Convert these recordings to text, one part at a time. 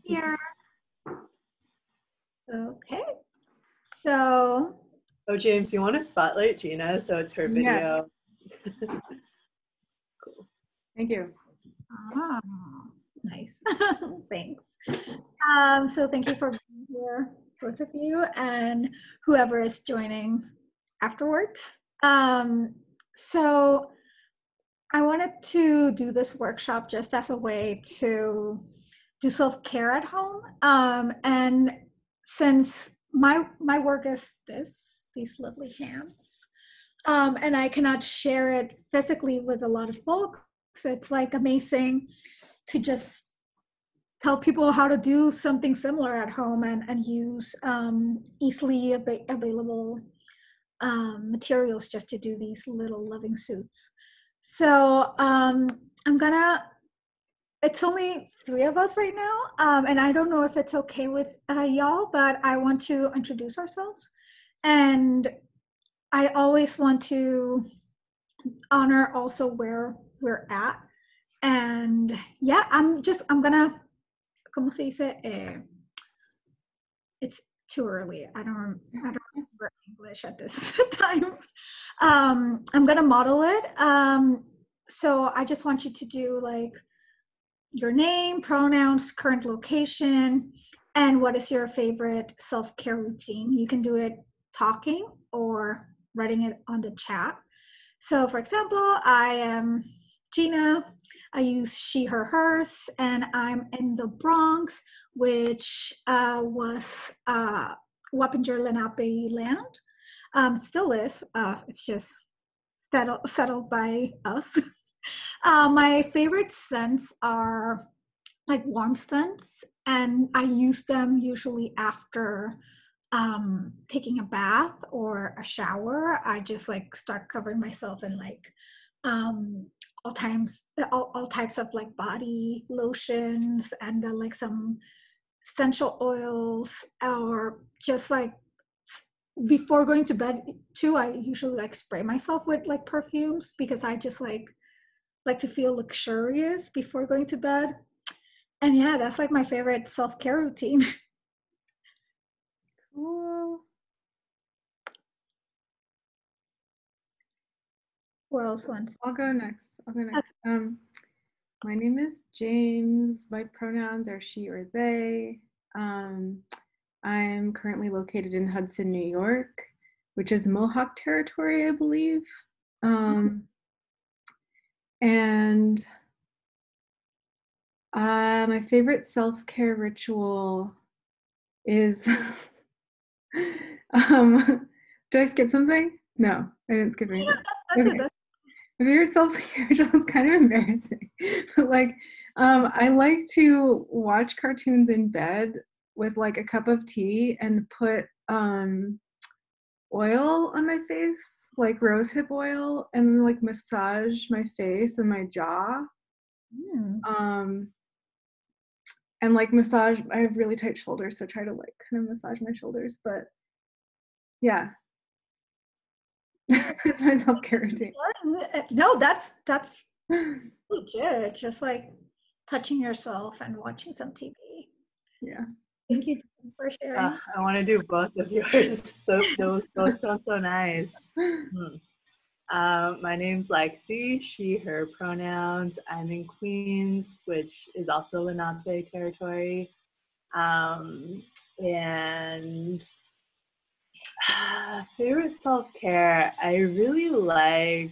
Here. Okay. So. Oh, James, you want to spotlight Gina? So it's her video. Yeah. Cool. Thank you. Oh, nice. Thanks. So thank you for being here, both of you, and whoever is joining afterwards. So I wanted to do this workshop just as a way to do self-care at home. And since my work is these lovely hands, and I cannot share it physically with a lot of folks, it's like amazing to just tell people how to do something similar at home and use easily available materials just to do these little loving suits. So it's only 3 of us right now, and I don't know if it's okay with y'all, but I want to introduce ourselves. And I always want to honor also where we're at. And yeah, I'm gonna, ¿cómo se dice? It's too early. I don't remember English at this time. I'm gonna model it. So I just want you to do like your name, pronouns, current location, and what is your favorite self-care routine. You can do it talking or writing it on the chat. So for example, I am Gina. I use she, her, hers, and I'm in the Bronx, which was Wappinger Lenape land. Still is. It's just settled by us. My favorite scents are like warm scents, and I use them usually after taking a bath or a shower. I just like start covering myself in like all types of like body lotions and then like some essential oils, or just like before going to bed too. I usually like spray myself with like perfumes because I just like to feel luxurious before going to bed. And yeah, that's like my favorite self-care routine. Cool. Who else wants? I'll go next. My name is James. My pronouns are she or they. I'm currently located in Hudson, New York, which is Mohawk territory, I believe. And my favorite self-care ritual is did I skip something? No, I didn't skip anything. That's Okay. it. My favorite self-care ritual is kind of embarrassing. But like, I like to watch cartoons in bed with like a cup of tea and put oil on my face, like rosehip oil, and like massage my face and my jaw. And like massage, I have really tight shoulders, so try to like kind of massage my shoulders. But yeah, that's my self-care routine. No, that's legit. Just like touching yourself and watching some TV. Yeah. Thank you for sharing. I want to do both of yours. Those both sound so nice. My name's Lexi, she, her pronouns. I'm in Queens, which is also Lenape territory. And favorite self-care, I really like,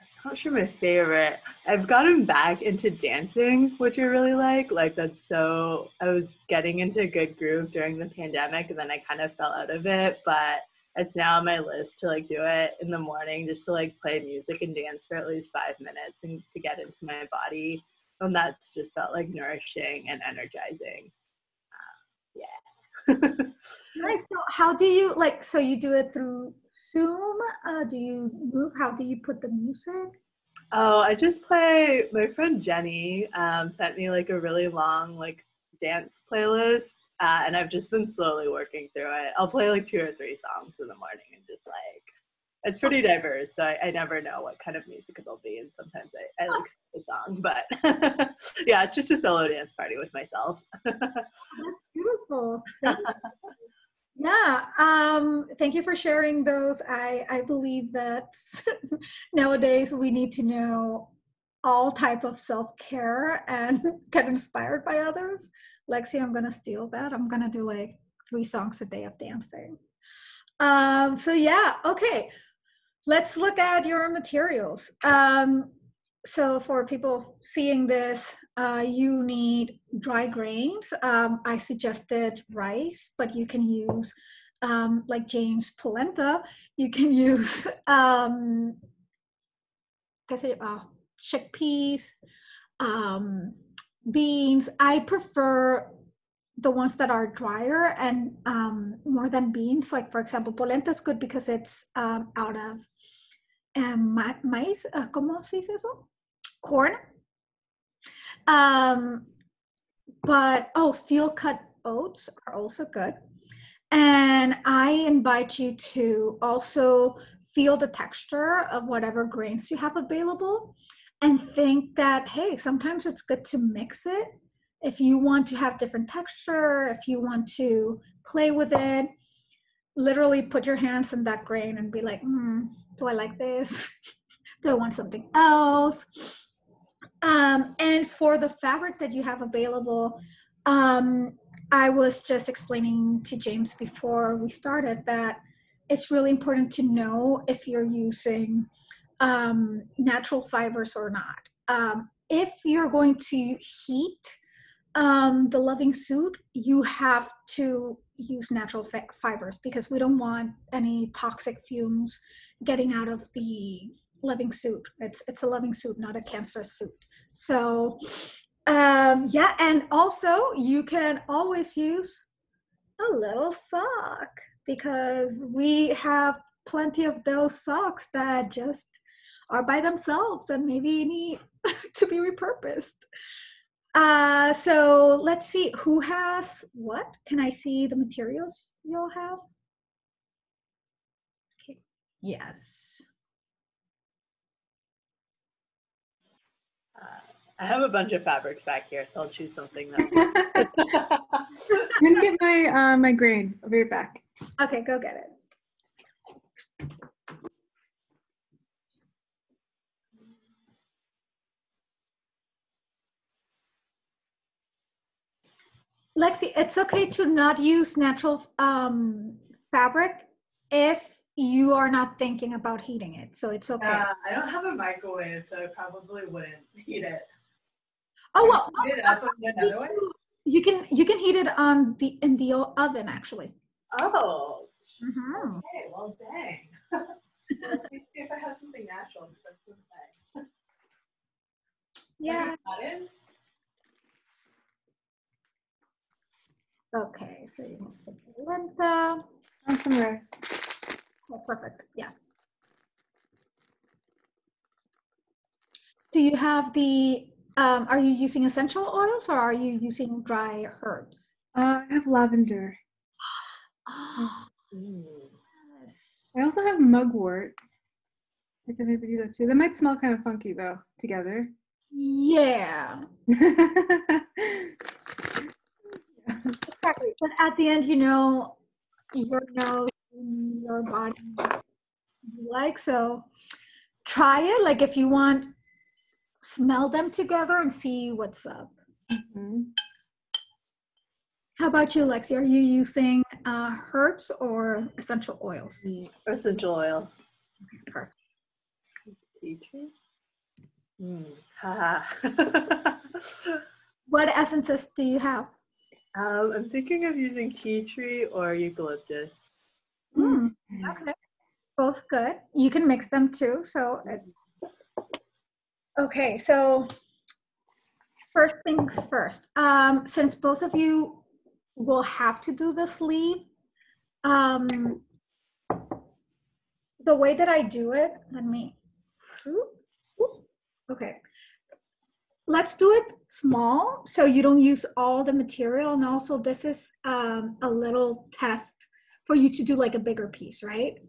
I'm not sure my favorite. I've gotten back into dancing, which I really like. Like that's so, I was getting into a good groove during the pandemic and then I kind of fell out of it, but it's now on my list to like do it in the morning just to like play music and dance for at least 5 minutes and to get into my body. And that's just felt like nourishing and energizing. Yeah. Nice. So how do you like, so you do it through Zoom? Do you move? How do you put the music? Oh, I just play, my friend Jenny sent me like a really long like dance playlist and I've just been slowly working through it. I'll play like 2 or 3 songs in the morning and just like it's pretty diverse. So I never know what kind of music it'll be. And sometimes I like the song, but yeah, it's just a solo dance party with myself. That's beautiful. Yeah, thank you for sharing those. I believe that nowadays we need to know all type of self-care and get inspired by others. Lexi, I'm gonna steal that. I'm gonna do like 3 songs a day of dancing. So yeah, okay. Let's look at your materials. So for people seeing this, you need dry grains. I suggested rice, but you can use, like James Polenta, you can use chickpeas, beans. I prefer the ones that are drier and more than beans. Like for example, polenta is good because it's out of maíz, ¿cómo se dice eso? Corn. But steel cut oats are also good. And I invite you to also feel the texture of whatever grains you have available and think that, hey, sometimes it's good to mix it. If you want to have different texture, if you want to play with it, literally put your hands in that grain and be like, do I like this? Do I want something else? And for the fabric that you have available, I was just explaining to James before we started that it's really important to know if you're using natural fibers or not. If you're going to heat the Loving Suit, you have to use natural fibers because we don't want any toxic fumes getting out of the Loving Suit. It's a Loving Suit, not a cancer suit. So yeah, and also you can always use a little sock because we have plenty of those socks that just are by themselves and maybe need to be repurposed. So let's see who has what. Can I see the materials you'll have? Okay. Yes. I have a bunch of fabrics back here, so I'll choose something that. I'm gonna get my my grain. I'll be right back. Okay, go get it. Lexi, it's okay to not use natural fabric if you are not thinking about heating it. So it's okay. I don't have a microwave, so I probably wouldn't heat it. Oh well, heat it up another way? You can heat it on in the oven actually. Oh. Mm-hmm. Okay. Well, dang. Let's see if I have something natural. That's so nice. Yeah. Okay, so you have the polenta. And some rice. Oh, perfect. Yeah. Do you have the? Are you using essential oils or are you using dry herbs? I have lavender. Oh, yes. I also have mugwort. I can maybe do that too. That might smell kind of funky though, together. Yeah. Exactly. But at the end, you know, your nose, your body you like. So try it. Like if you want, smell them together and see what's up. Mm-hmm. How about you, Lexi? Are you using herbs or essential oils? Essential oil. Okay, perfect. Tea tree? Haha. What essences do you have? I'm thinking of using tea tree or eucalyptus. Okay, both good. You can mix them too. So it's okay. So first things first. Since both of you will have to do the sleeve, the way that I do it, let me. Okay. Let's do it small so you don't use all the material. And also this is a little test for you to do like a bigger piece, right?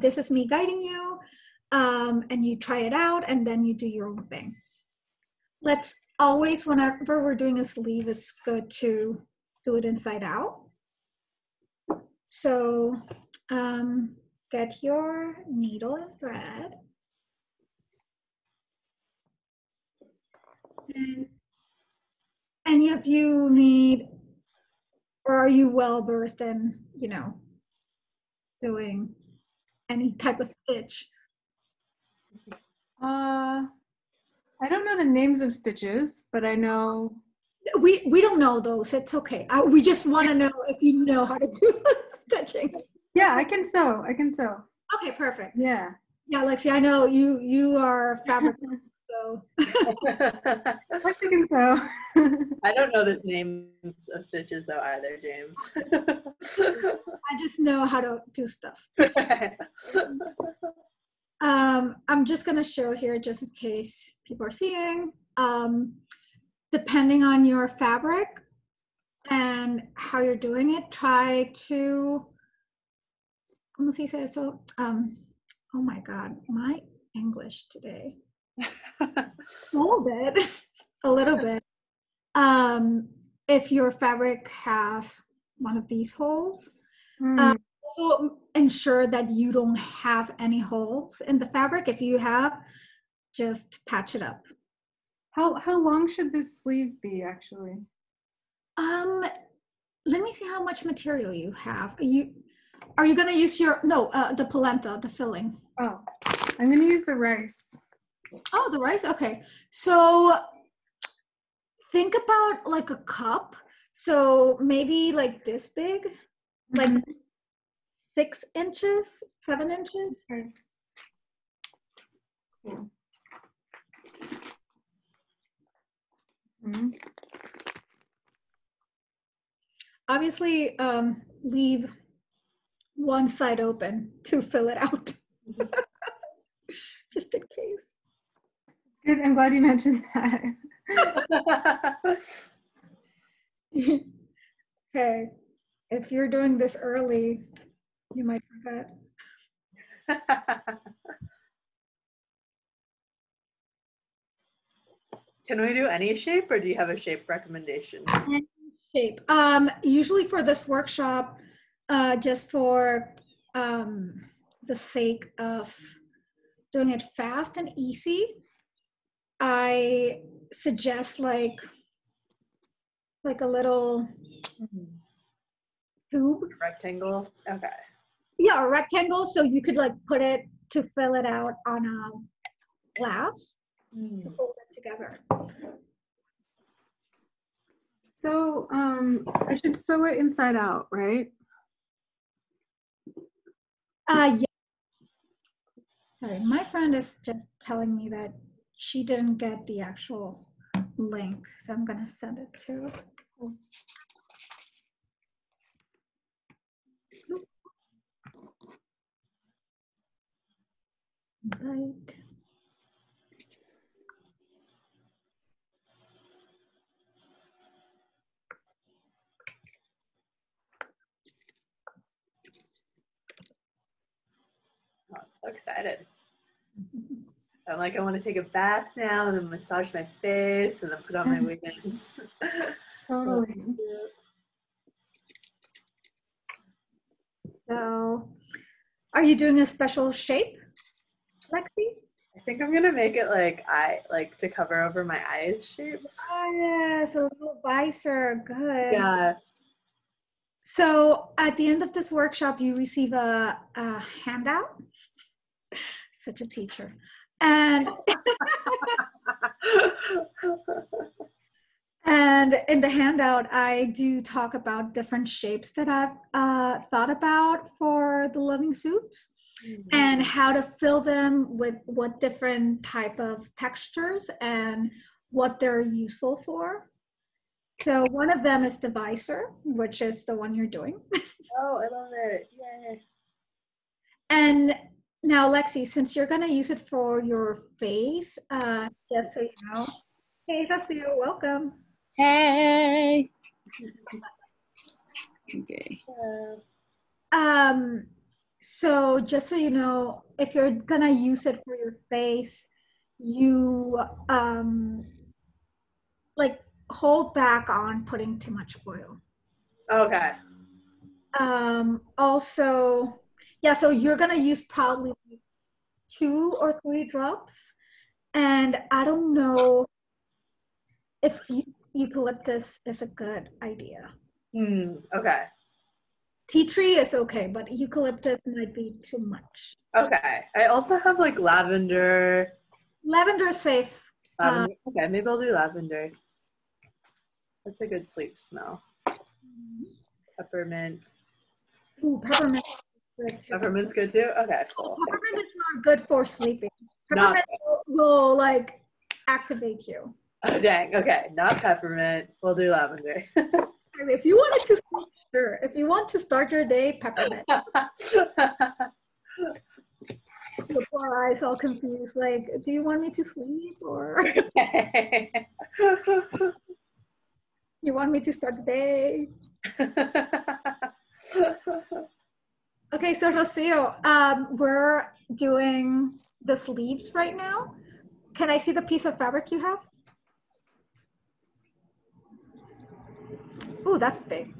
This is me guiding you, and you try it out, and then you do your own thing. Let's always, whenever we're doing a sleeve, it's good to do it inside out. So get your needle and thread. And any of you need, or are you well versed in, doing any type of stitch? I don't know the names of stitches, but I know. We don't know those. It's okay. We just want to know if you know how to do stitching. Yeah, I can sew. I can sew. Okay, perfect. Yeah. Yeah, Lexi, I know you are fabric, so. I can sew. I don't know the names of stitches though either, James. I just know how to do stuff. I'm just gonna show here just in case people are seeing. Depending on your fabric and how you're doing it, try to, ¿cómo se dice eso? Oh my God, my English today. A little bit. If your fabric has one of these holes, also ensure that you don't have any holes in the fabric. If you have, just patch it up. How long should this sleeve be actually? Let me see how much material you have. Are you gonna use the polenta, the filling? Oh, I'm gonna use the rice. Oh, the rice, okay. So think about like a cup. So maybe like this big, like 6 inches, 7 inches. Okay. Cool. Obviously, leave one side open to fill it out, just in case. Good, I'm glad you mentioned that. Okay, if you're doing this early, you might forget. Can we do any shape, or do you have a shape recommendation? Any shape. Usually for this workshop, just for the sake of doing it fast and easy, I suggest like a little tube. Rectangle. Okay. Yeah, a rectangle, so you could like put it to fill it out on a glass to hold it together. So I should sew it inside out, right? Yeah. Sorry, my friend is just telling me that she didn't get the actual link, so I'm gonna send it to. Right. Oh, I'm so excited. I'm like, I want to take a bath now and then massage my face and then put on my wiggins. Totally. So, are you doing a special shape, Lexi? I think I'm gonna make it like to cover over my eyes shape. Oh, yes, a little visor. Good. Yeah. So at the end of this workshop, you receive a handout. Such a teacher. And and in the handout, I do talk about different shapes that I've thought about for the LovingSUITS and how to fill them with what different type of textures and what they're useful for. So one of them is the visor, which is the one you're doing. Oh, I love it. Yay. And now, Lexi, since you're going to use it for your face, just so you know. Hey, Fasil, welcome. Hey. Okay. So just so you know, if you're gonna use it for your face, you like hold back on putting too much oil. Okay. Also, yeah, so you're gonna use probably 2 or 3 drops. And I don't know if eucalyptus is a good idea. Okay. Tea tree is okay, but eucalyptus might be too much. Okay. I also have like lavender. Lavender is safe. Lavender. Okay, maybe I'll do lavender. That's a good sleep smell. Peppermint. Ooh, peppermint is good too. Peppermint's good too? Okay, cool. Peppermint is not good for sleeping. Not Peppermint will like activate you. Oh, dang. Okay, not peppermint. We'll do lavender. If you wanted to sleep, sure. If you want to start your day, peppermint. Your poor eyes all confused. Like, do you want me to sleep or you want me to start the day? Okay, so Rocio, we're doing the sleeves right now. Can I see the piece of fabric you have? Ooh, that's big.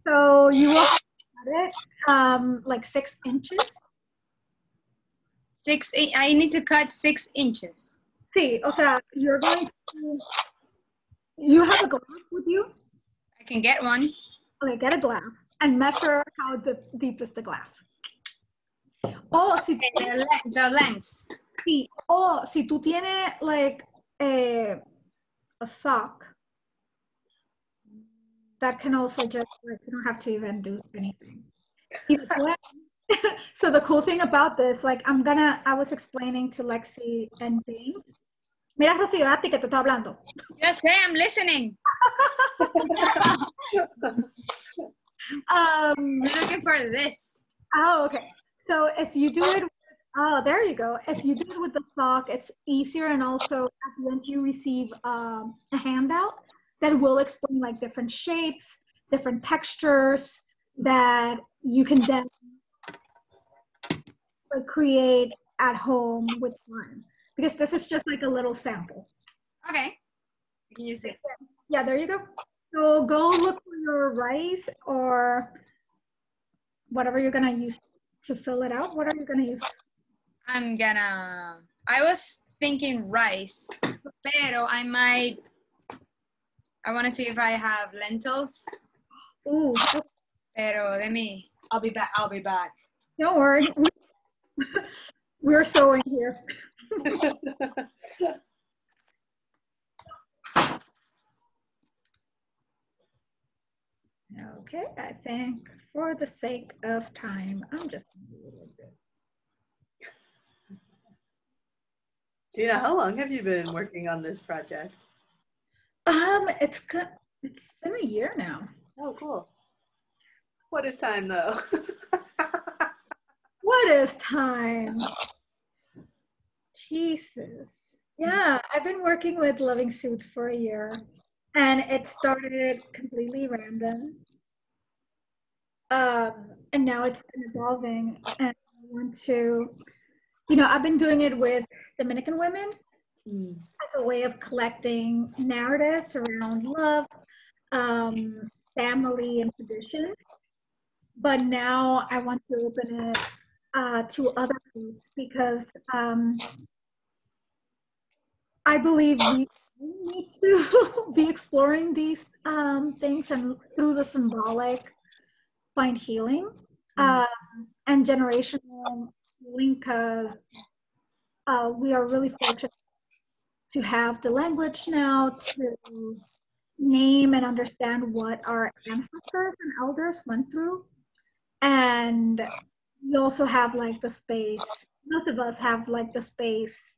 So you will cut it like 6 inches. I need to cut 6 inches. Sí, o sea, you're going to, you have a glass with you? I can get one. Okay, get a glass and measure how deep is the glass. Oh, si The length. sí. Oh, si tú tienes like a sock, that can also just, like, you don't have to even do anything. So the cool thing about this, like I was explaining to Lexi and James. Mira, Rocío, a ti que te estoy hablando. Yo sé, I'm listening. I'm looking for this. Oh, okay. So if you do it, oh, there you go. If you do it with the sock, it's easier, and also at the end you receive a handout that will explain like different shapes, different textures that you can then like create at home with one. Because this is just like a little sample. Okay. You can use it. Yeah, there you go. So go look for your rice or whatever you're gonna use to fill it out. What are you gonna use? I was thinking rice, pero I want to see if I have lentils. Ooh. Pero I'll be back. Don't worry. We're sewing here. Okay, I think for the sake of time, I'm just gonna do it like this. Gina, how long have you been working on this project? It's good. It's been a year now. Oh, cool. What is time though? What is time? Jesus. Yeah, I've been working with LovingSUITS for a year, and it started completely random. And now it's been evolving, and I want to, I've been doing it with Dominican women as a way of collecting narratives around love, family, and tradition. But now I want to open it to other groups because I believe we need to be exploring these things, and through the symbolic find healing and generational healing, because we are really fortunate to have the language now to name and understand what our ancestors and elders went through. And we also have like the space, most of us have like the space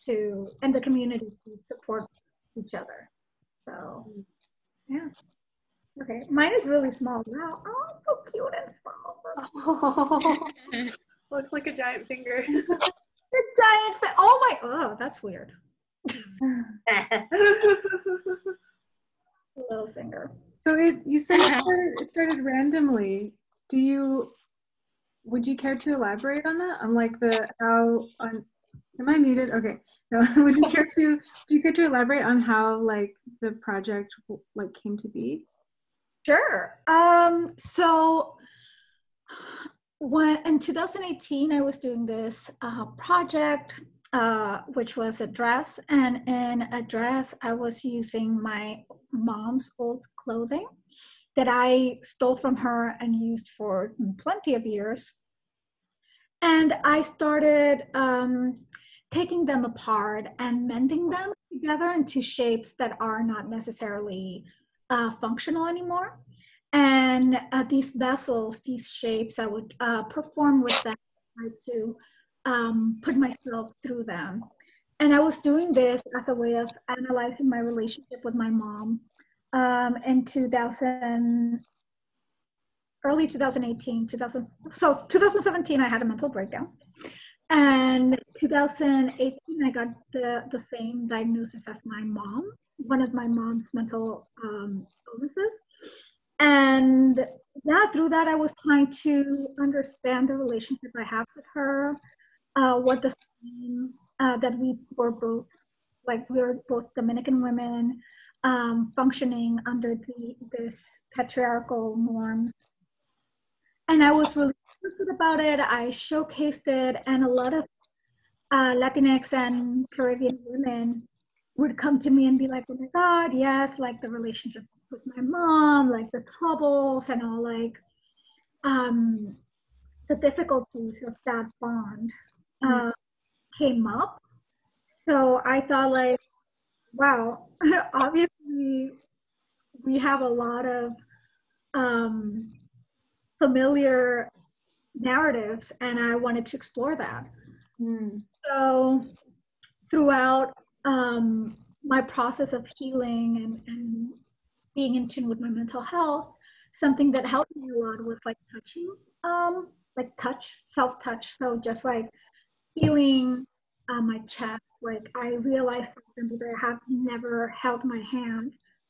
to, and the community to support each other. So, yeah. Okay, mine is really small. Wow, oh, it's so cute and small. Oh, looks like a giant finger. A giant finger. Oh my, oh, that's weird. A little finger. So you said it started randomly. Would you care to elaborate on that? On like am I muted? Okay. No, would you care to elaborate on how like the project like came to be? Sure. So in 2018, I was doing this project, which was a dress. And in a dress, I was using my mom's old clothing that I stole from her and used for plenty of years. And I started taking them apart and mending them together into shapes that are not necessarily functional anymore. And these vessels, these shapes, I would perform with them, try to put myself through them. And I was doing this as a way of analyzing my relationship with my mom in early 2018, 2017, I had a mental breakdown. And 2018, I got the same diagnosis as my mom, one of my mom's mental illnesses. And yeah, through that, I was trying to understand the relationship I have with her, what does it mean that we were both Dominican women functioning under this patriarchal norm. And I was really excited about it. I showcased it, and a lot of Latinx and Caribbean women would come to me and be like, oh my God, yes, like the relationship with my mom, like the troubles and all, like the difficulties of that bond came up. So I thought like, wow, obviously we have a lot of familiar narratives, and I wanted to explore that. So throughout my process of healing and being in tune with my mental health, something that helped me a lot was like touching, self-touch. So just like feeling my chest, like I realized something that I have never held my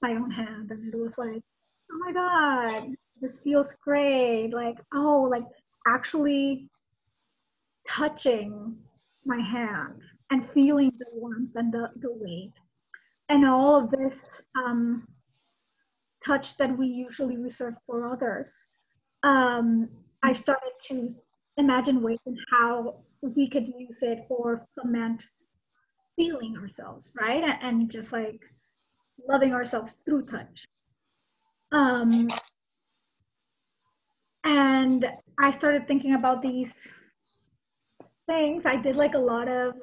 own hand, and it was like, oh my God, this feels great. Like, oh, like actually touching my hand and feeling the warmth and the weight. And all of this touch that we usually reserve for others. I started to imagine ways in how we could use it or foment feeling ourselves, right? And just like loving ourselves through touch. And I started thinking about these things. I did like a lot of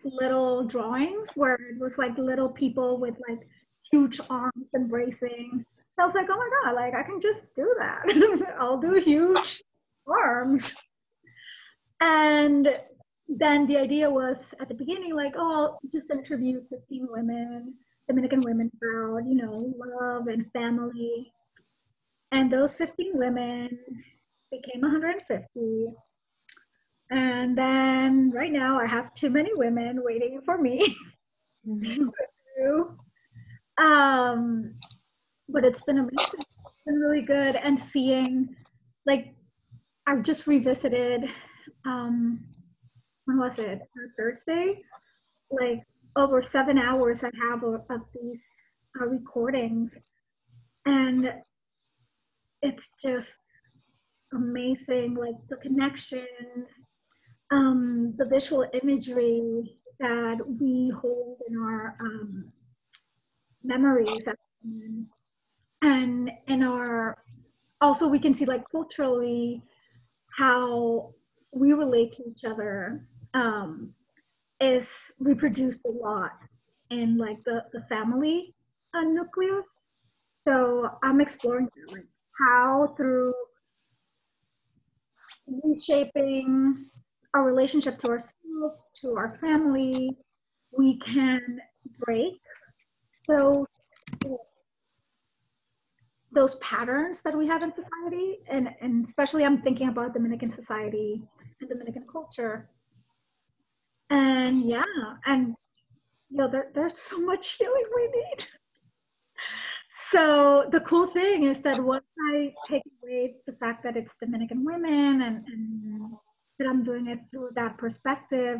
little drawings where it was like little people with like huge arms embracing. So I was like, oh my God, like I can just do that. I'll do huge arms. And then the idea was at the beginning, like, oh, I'll just interview 15 women, Dominican women about, love and family. And those 15 women became 150. And then right now I have too many women waiting for me. But it's been amazing. It's been really good. And seeing, like, I've just revisited, when was it? Thursday? Like over 7 hours I have of these recordings. And it's just amazing, like the connections, the visual imagery that we hold in our memories, and in our, also we can see like culturally how we relate to each other is reproduced a lot in like the family nucleus. So I'm exploring that, like how through reshaping our relationship to ourselves, to our family, we can break those patterns that we have in society. And especially I'm thinking about Dominican society and Dominican culture. And yeah, and there's so much healing we need. So the cool thing is that once I take away the fact that it's Dominican women and that I'm doing it through that perspective,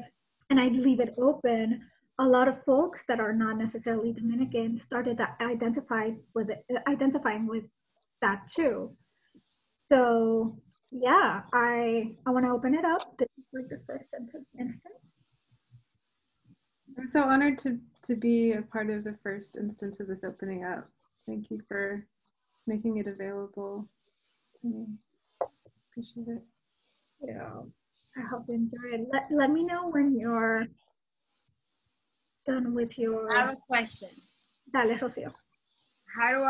and I leave it open, a lot of folks that are not necessarily Dominican started identifying with that too. So yeah, I want to open it up. This is like the first instance. I'm so honored to be a part of the first instance of this opening up. Thank you for making it available to me. Appreciate it. Yeah, I hope you enjoy it. Let me know when you're done with your. I have a question. Dale, Rocío. How do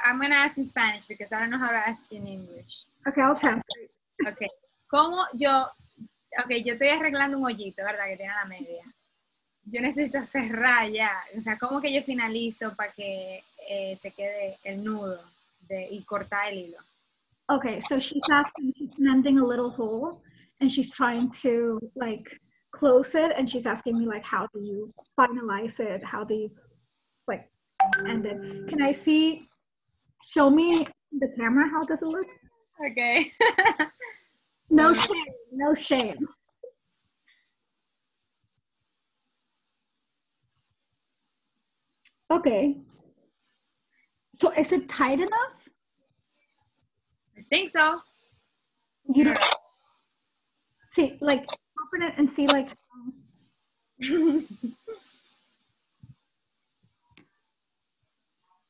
I'm going to ask in Spanish because I don't know how to ask in English. Okay, I'll translate. Okay. Yo estoy arreglando un hoyito, ¿verdad? Que tiene a la media. Yo necesito cerrar ya. O sea, ¿cómo que yo finalizo para que se quede el nudo y cortar el hilo? Okay, so she's mending a little hole and she's trying to like close it, and she's asking me like, how do you finalize it? How do you like end it? Can I show me the camera, how does it look? Okay. No shame, no shame. Okay. So is it tight enough? I think so. You don't see, like, open it and see, like.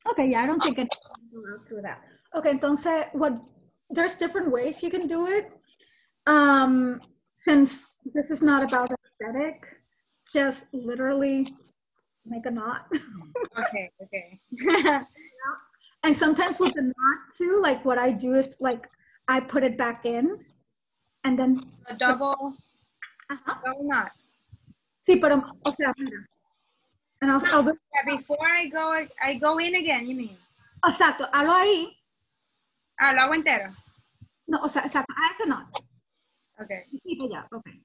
Okay, yeah, I don't think I can go through that. Okay, entonces, there's different ways you can do it. Since this is not about aesthetic, just literally make a knot. Okay. And sometimes with the knot too, like what I do is like I put it back in, and then a double knot. Sí, pero o sea, mira. And I'll do. Yeah, before I go in again. You mean? Exacto, hazlo ahí. Ah, lo hago entero. No, o sea, exacto, a ese knot. Okay. Yeah, okay.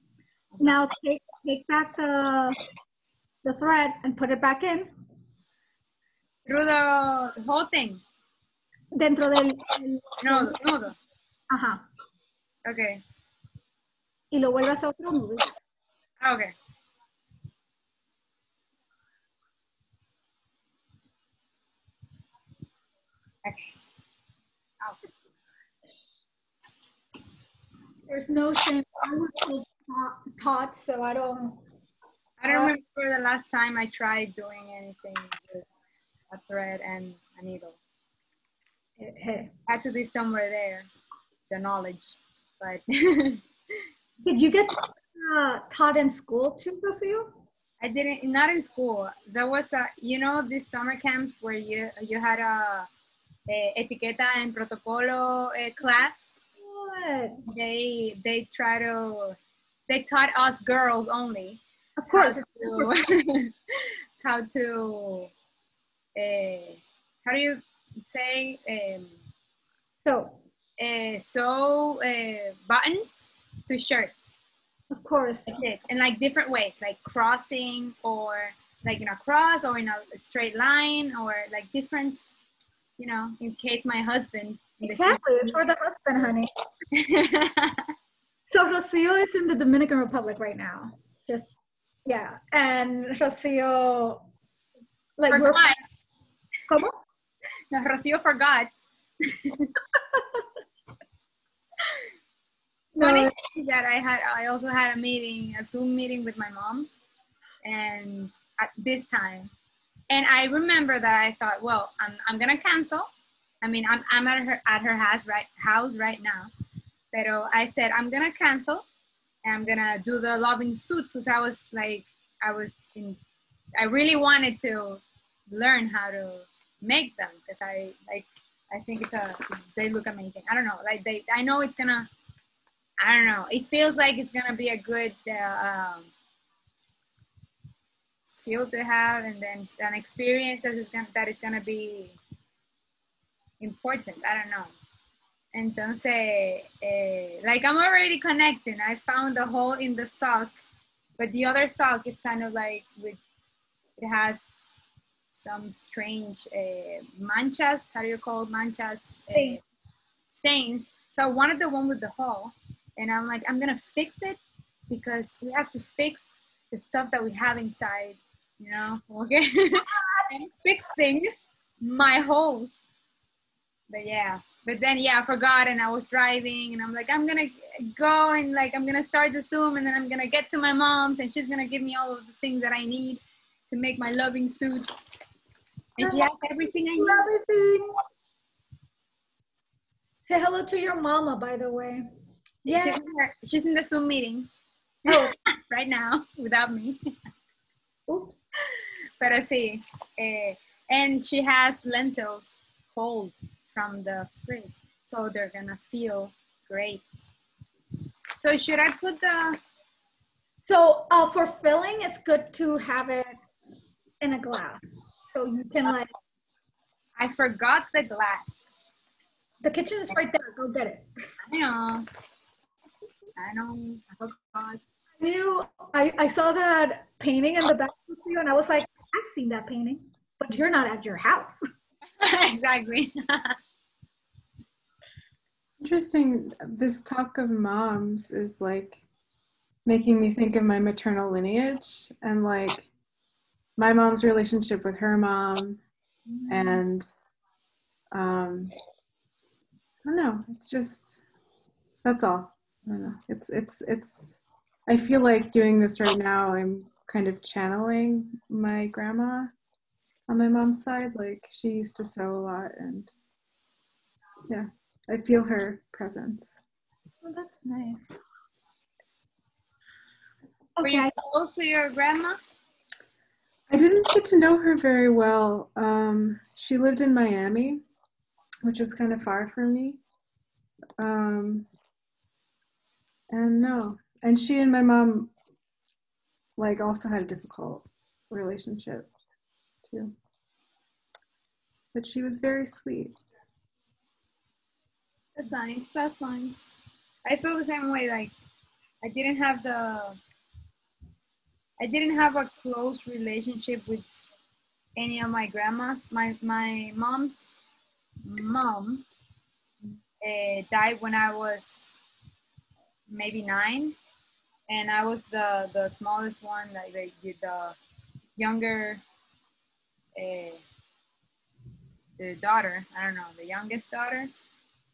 Now take back the thread and put it back in. Through the whole thing. Dentro del nudo. Ajá. Okay. Y lo vuelves a otro nudo. Okay. Okay. Oh. There's no shame. I was so taught, so I don't remember the last time I tried doing anything with a thread and a needle. Hey. Had to be somewhere there, the knowledge, but. Did you get taught in school too, Rocío? I didn't, not in school. There was these summer camps where you had a etiqueta and protocolo class. What? They taught us girls only. Of course. How do you say sew buttons to shirts. Of course. In like different ways, like crossing or like in a cross or in a straight line or like different, in case my husband. Exactly, it's for the husband, honey. So Rocío is in the Dominican Republic right now. Yeah. And Rocío, like forgot. ¿Cómo? No, Rocío forgot. Funny that I also had a Zoom meeting with my mom, and at this time, and I remember that I thought, well, I'm gonna cancel. I mean, I'm at her house right now, pero I said I'm gonna cancel, and I'm gonna do the LovingSUITS because I really wanted to learn how to make them because I think they look amazing. I don't know, I know it's gonna. I don't know. It feels like it's gonna be a good skill to have, and then an experience that is gonna be important. I don't know. Entonces, like I'm already connecting. I found the hole in the sock, but the other sock is kind of like it has some strange manchas. How do you call manchas? Stains. So I wanted the one with the hole, and I'm like, I'm gonna fix it because we have to fix the stuff that we have inside, you know. Okay. And fixing my holes. But yeah, but then I forgot, and I was driving, and I'm like, I'm gonna go and like I'm gonna start the Zoom, and then I'm gonna get to my mom's, and she's gonna give me all of the things that I need to make my loving suit. And she has everything I need. Everything. Say hello to your mama, by the way. Yeah, she's in the Zoom meeting. Oh, right now without me. oops. Pero sí, and she has lentils cold from the fridge, so they're gonna feel great. So should I put the? So for filling, it's good to have it in a glass, so you can like. I forgot the glass. The kitchen is right there. Go get it. I know. I forgot. I saw that painting in the back of you, and I was like, I've seen that painting, but you're not at your house. Exactly. Interesting. This talk of moms is like making me think of my maternal lineage and like my mom's relationship with her mom, and I don't know. It's just that's all. I don't know. It's. I feel like doing this right now. I'm kind of channeling my grandma on my mom's side. Like she used to sew a lot, and yeah, I feel her presence. Oh, that's nice. Were you close to your grandma? I didn't get to know her very well. She lived in Miami, which is kind of far from me. And she and my mom like also had a difficult relationship too. But she was very sweet. That's nice. That's nice. I feel the same way. Like I didn't have a close relationship with any of my grandmas. My mom's mom died when I was maybe 9, and I was the smallest one, like the younger, the daughter. I don't know, the youngest daughter.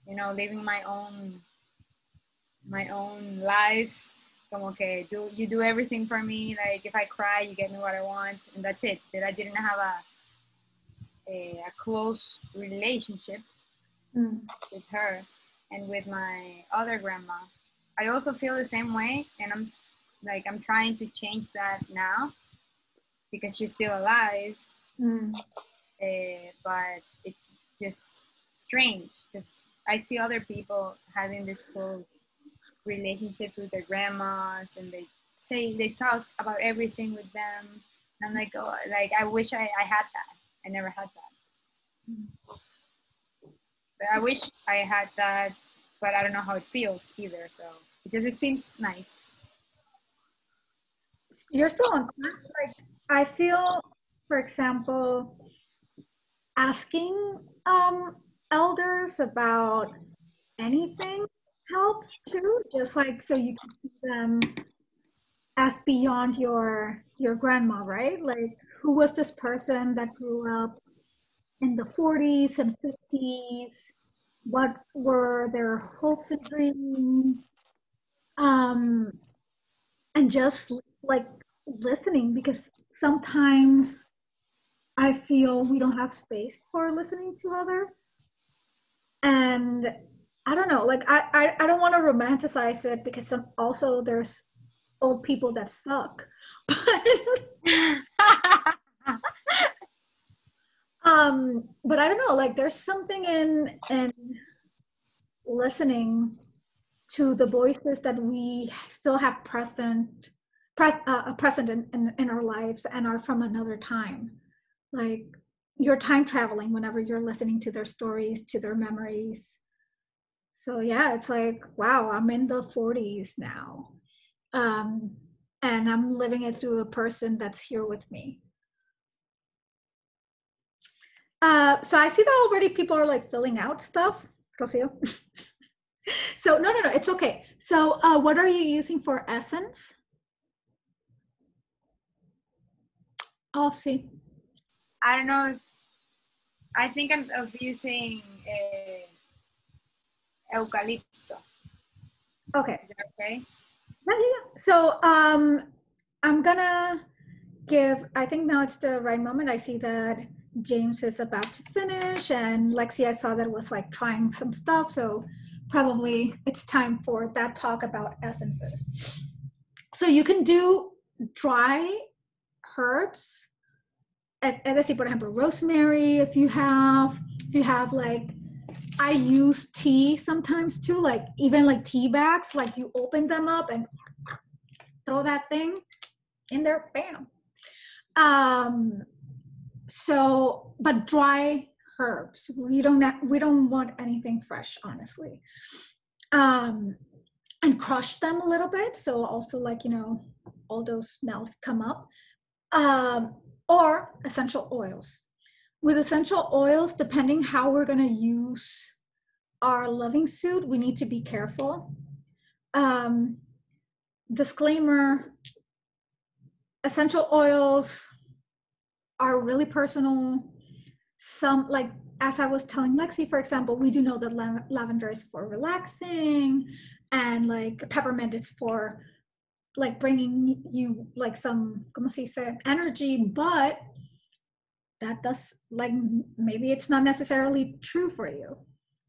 You know, living my own life. Como que you do everything for me. Like if I cry, you get me what I want, and that's it. That I didn't have a close relationship with her, and with my other grandma. I also feel the same way, and I'm trying to change that now because she's still alive. But it's just strange because I see other people having this close relationship with their grandmas, and they talk about everything with them. And I'm like, oh, like I wish I had that. I never had that. But I wish I had that, but I don't know how it feels either. So it seems nice. You're still on track. Like I feel, for example, asking elders about anything helps too. Just like so you can see them as beyond your grandma, right? Like who was this person that grew up in the 40s and 50s? What were their hopes and dreams? And just like listening, because sometimes I feel we don't have space for listening to others. And I don't know, like I don't want to romanticize it because also there's old people that suck. But I don't know, like there's something in listening to the voices that we still have present in our lives and are from another time. Like you're time traveling whenever you're listening to their stories, to their memories. So yeah, it's like, wow, I'm in the 40s now. And I'm living it through a person that's here with me. So I see that already people are like filling out stuff. Rocio. So no, it's okay. So what are you using for essence? Oh, see. I don't know if, I think I'm of using eucalipto. Okay. Is that okay? Yeah. So I'm gonna give, I think now it's the right moment. I see that James is about to finish, and Lexi, I saw that was like trying some stuff. So probably it's time for that talk about essences. So you can do dry herbs. Decir, por ejemplo, rosemary, if you have like, I use tea sometimes too, like even like tea bags, like you open them up and throw that thing in there, bam. So, but dry herbs, we don't want anything fresh, honestly. And crush them a little bit, so also like, you know, all those smells come up. Or essential oils. With essential oils, depending how we're going to use our loving suit, we need to be careful. Disclaimer, essential oils are really personal. Some, like, as I was telling Lexi, for example, we do know that lavender is for relaxing, and like peppermint is for like bringing you like some, como se dice, energy, but that does, like, maybe it's not necessarily true for you.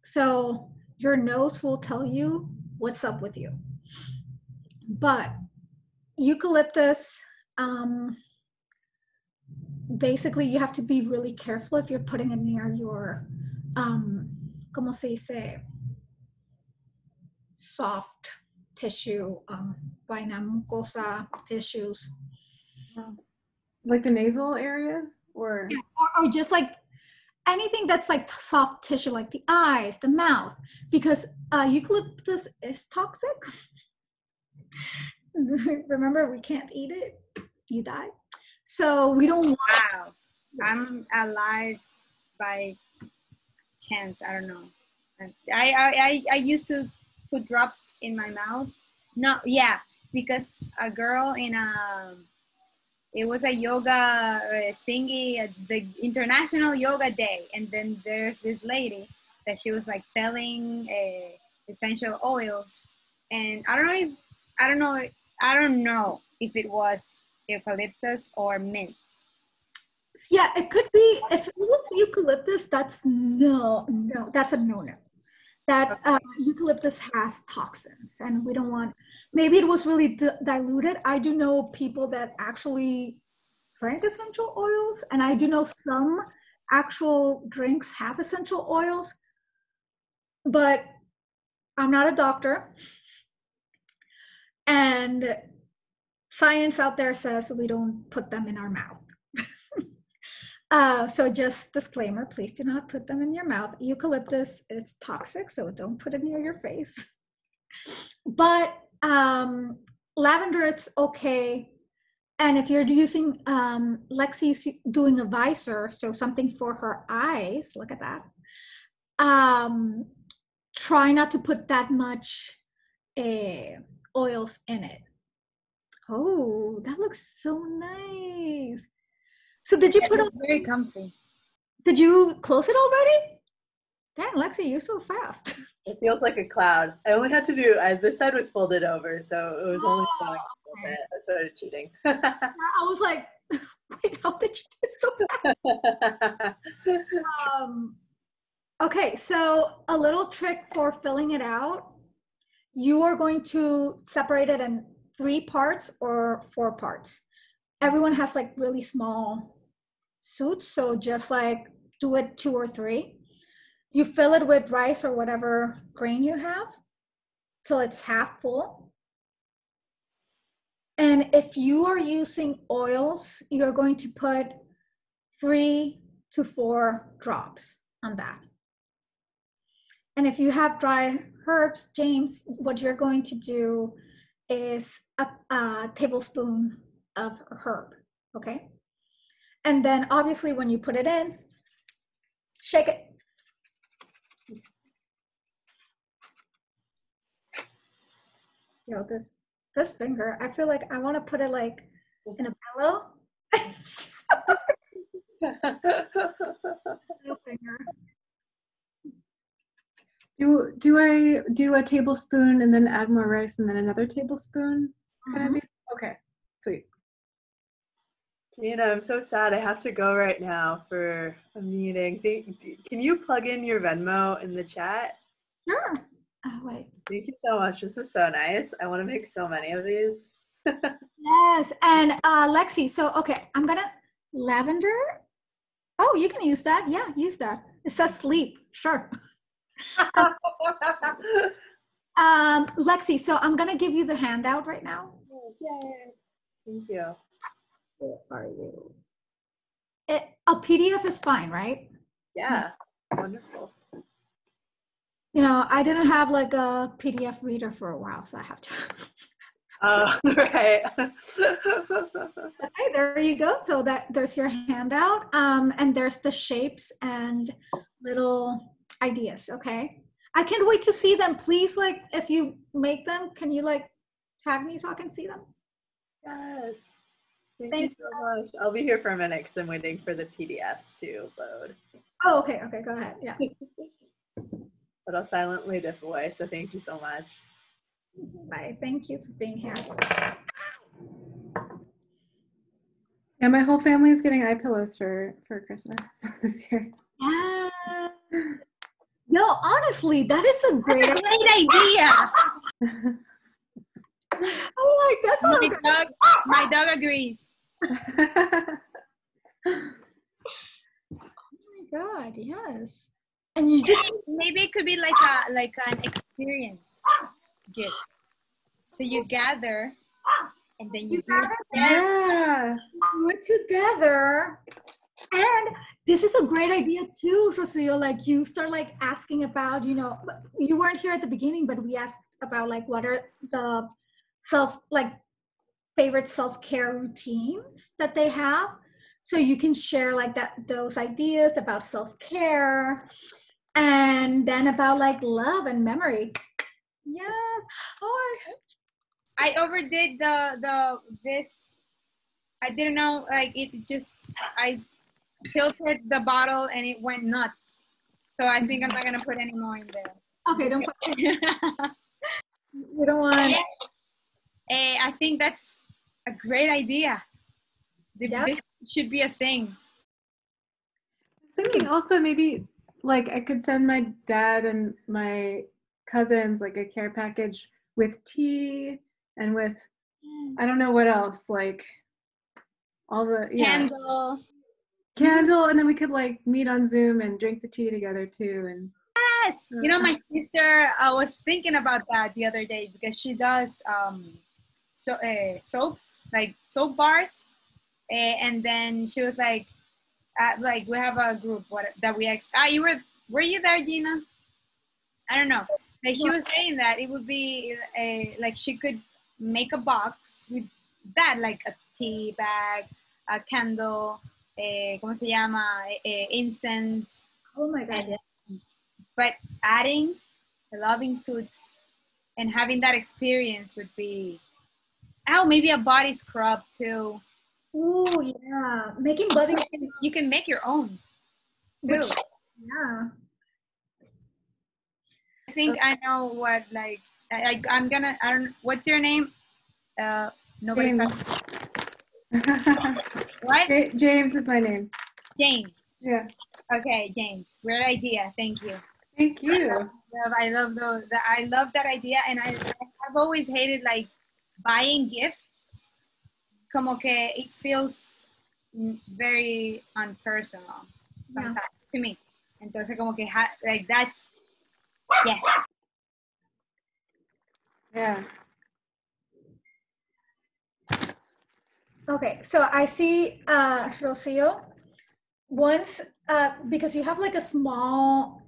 So your nose will tell you what's up with you. But eucalyptus, basically you have to be really careful if you're putting it near your, como se dice, soft tissue, vaina mucosa tissues. Like the nasal area, or or just like anything that's like soft tissue, like the eyes, the mouth, because eucalyptus is toxic. Remember, we can't eat it, you die. So we don't want. Wow, I'm alive by chance. I don't know. I used to put drops in my mouth. No, yeah, because a girl in a, it was a yoga thingy at the International Yoga Day, and then there's this lady that she was like selling essential oils, and I don't know if it was eucalyptus or mint. Yeah, it could be. If it was eucalyptus, that's that's a no-no. That eucalyptus has toxins, and we don't want. Maybe it was really diluted. I do know people that actually drank essential oils, and I do know some actual drinks have essential oils, but I'm not a doctor, and science out there says we don't put them in our mouth. So just disclaimer, please do not put them in your mouth. Eucalyptus is toxic, so don't put it near your face. But lavender, it's okay. And if you're using, Lexi's doing a visor, so something for her eyes, look at that. Try not to put that much oils in it. Oh, that looks so nice. So did you put on, Very comfy. did you close it already? Dang, Lexi, you're so fast. It feels like a cloud. I only had to do, this side was folded over, so it was only a little bit. I started cheating. I was like, wait, how did you do so fast? Okay, so a little trick for filling it out. You are going to separate it in 3 parts or 4 parts. Everyone has like really small suits, so just like do it 2 or 3. You fill it with rice or whatever grain you have till it's half full. And if you are using oils, you're going to put 3 to 4 drops on that. And if you have dry herbs, James, what you're going to do is a tablespoon of herb, okay? And then obviously when you put it in, Shake it. Yo, this finger, I feel like I want to put it like in a pillow. Little finger. Do I do a tablespoon and then add more rice and then another tablespoon? Kind of do? Okay, sweet. Gina, I'm so sad. I have to go right now for a meeting. Can you plug in your Venmo in the chat? Sure. Oh, wait. Thank you so much. This was so nice. I want to make so many of these. Yes. And Lexi, so, okay, I'm going to lavender. Oh, you can use that. Yeah, use that. It says sleep. Sure. Lexi, so I'm going to give you the handout right now. Yay. Thank you. Where are you? A PDF is fine, right? Yeah, wonderful. You know, I didn't have like a PDF reader for a while, so I have to. Right. Okay, there you go. So there's your handout, and there's the shapes and little ideas. Okay, I can't wait to see them. Please, like, if you make them, can you like tag me so I can see them? Yes. Thank you so much. I'll be here for a minute because I'm waiting for the PDF to load. Oh, okay. Okay, go ahead. Yeah. But I'll silently dip away. So thank you so much. Bye. Thank you for being here. Yeah, my whole family is getting eye pillows for Christmas this year. Yeah. Yo, honestly, that is a great idea. Oh, like that's what my dog agrees. Oh my God, yes. And you just maybe it could be like an experience gift. So you gather and then you do it together. Yeah. Do it together. And this is a great idea too, Rocio. Like you start like asking about, you know, you weren't here at the beginning, but we asked about like what are the favorite self-care routines that they have. So you can share like those ideas about self-care and then about like love and memory. Yes. Oh, I overdid this. I didn't know, like it just, I tilted the bottle and it went nuts. So I think I'm not gonna put any more in there. okay, don't put we don't want. I think that's a great idea. This should be a thing. I was thinking also maybe like I could send my dad and my cousins like a care package with tea and with I don't know what else, like all the candle, and then we could like meet on Zoom and drink the tea together too. And yes, you know, my sister, I was thinking about that the other day because she does soaps, like soap bars, and then she was like we have a group that we were you there, Gina? I don't know. Like she was saying that it would be like she could make a box with that, like a tea bag, a candle, ¿cómo se llama? Incense. Oh my God, yeah. But adding the LovingSUITS and having that experience would be, maybe a body scrub too. Oh yeah, making body. You can make your own too. Yeah. I think I know what, like, I'm gonna, I don't, what's your name? Nobody's What? James is my name. James. Yeah. Okay, James. Great idea. Thank you. Thank you. I love that idea, and I've always hated like buying gifts. Como que it feels very unpersonal sometimes to me. Entonces como que like that's yes. Yeah. Okay, so I see Rocio. Once, because you have like a small,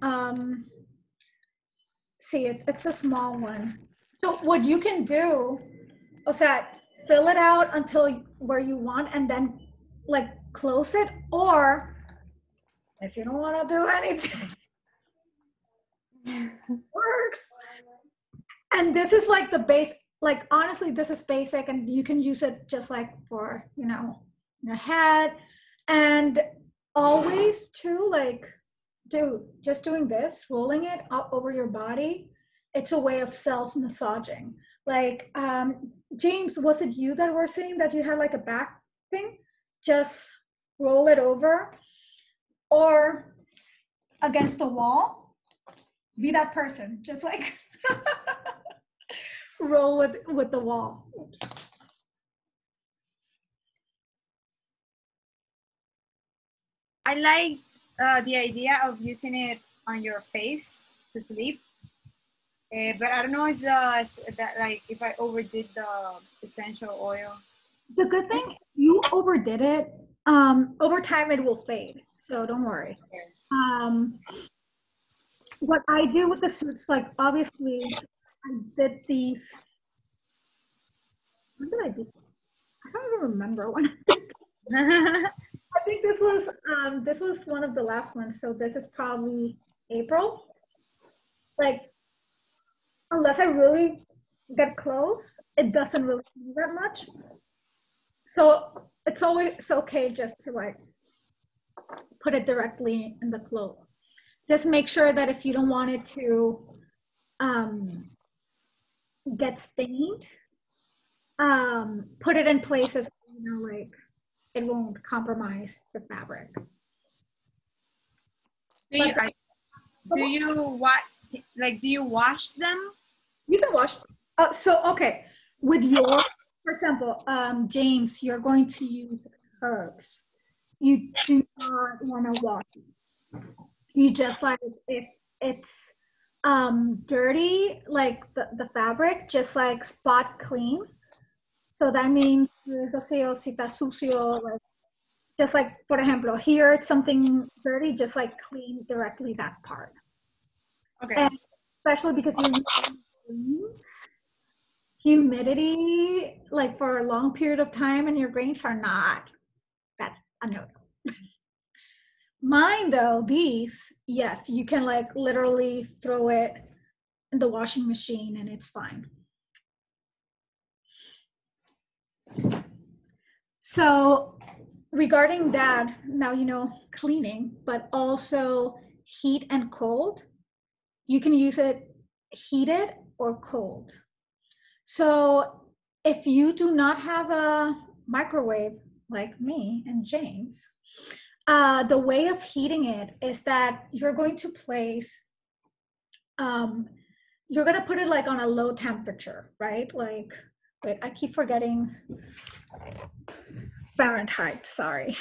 it's a small one. So what you can do, is that fill it out until where you want and then like close it, or If you don't want to do anything, works. And this is like the base, like honestly, this is basic and you can use it just like for, you know, your head. And always too, like, dude, just doing this, rolling it up over your body, it's a way of self-massaging. Like, James, was it you that were saying that you had like a back thing? Just roll it over or against the wall. Be that person, just like roll with the wall. Oops. I like the idea of using it on your face to sleep. But I don't know if if I overdid the essential oil. The good thing, you overdid it. Over time it will fade, so don't worry. What I do with the suits, like obviously I did these. When did I do? I don't even remember when. I think this was one of the last ones. So this is probably April. Like, unless I really get close, it doesn't really do that much. So it's always okay just to like put it directly in the clothes. Just make sure that if you don't want it to get stained, put it in places, you know, like it won't compromise the fabric. Do you wash them? You can wash. Okay, with your, for example, James, you're going to use herbs. You do not want to wash it. You just like, if it's dirty, like the fabric, just like spot clean. So that means, Rocío, si está sucio, like, just like, for example, here it's something dirty, just like clean directly that part. Okay. And especially because you're using humidity, like for a long period of time, and your grains are not, that's a no. Mine though, these, yes, you can like literally throw it in the washing machine and it's fine. So regarding that, now you know cleaning, but also heat and cold. You can use it heated or cold. So if you do not have a microwave like me and James, the way of heating it is that you're going to place, you're going to put it like on a low temperature, right? Like, wait, I keep forgetting Fahrenheit, sorry.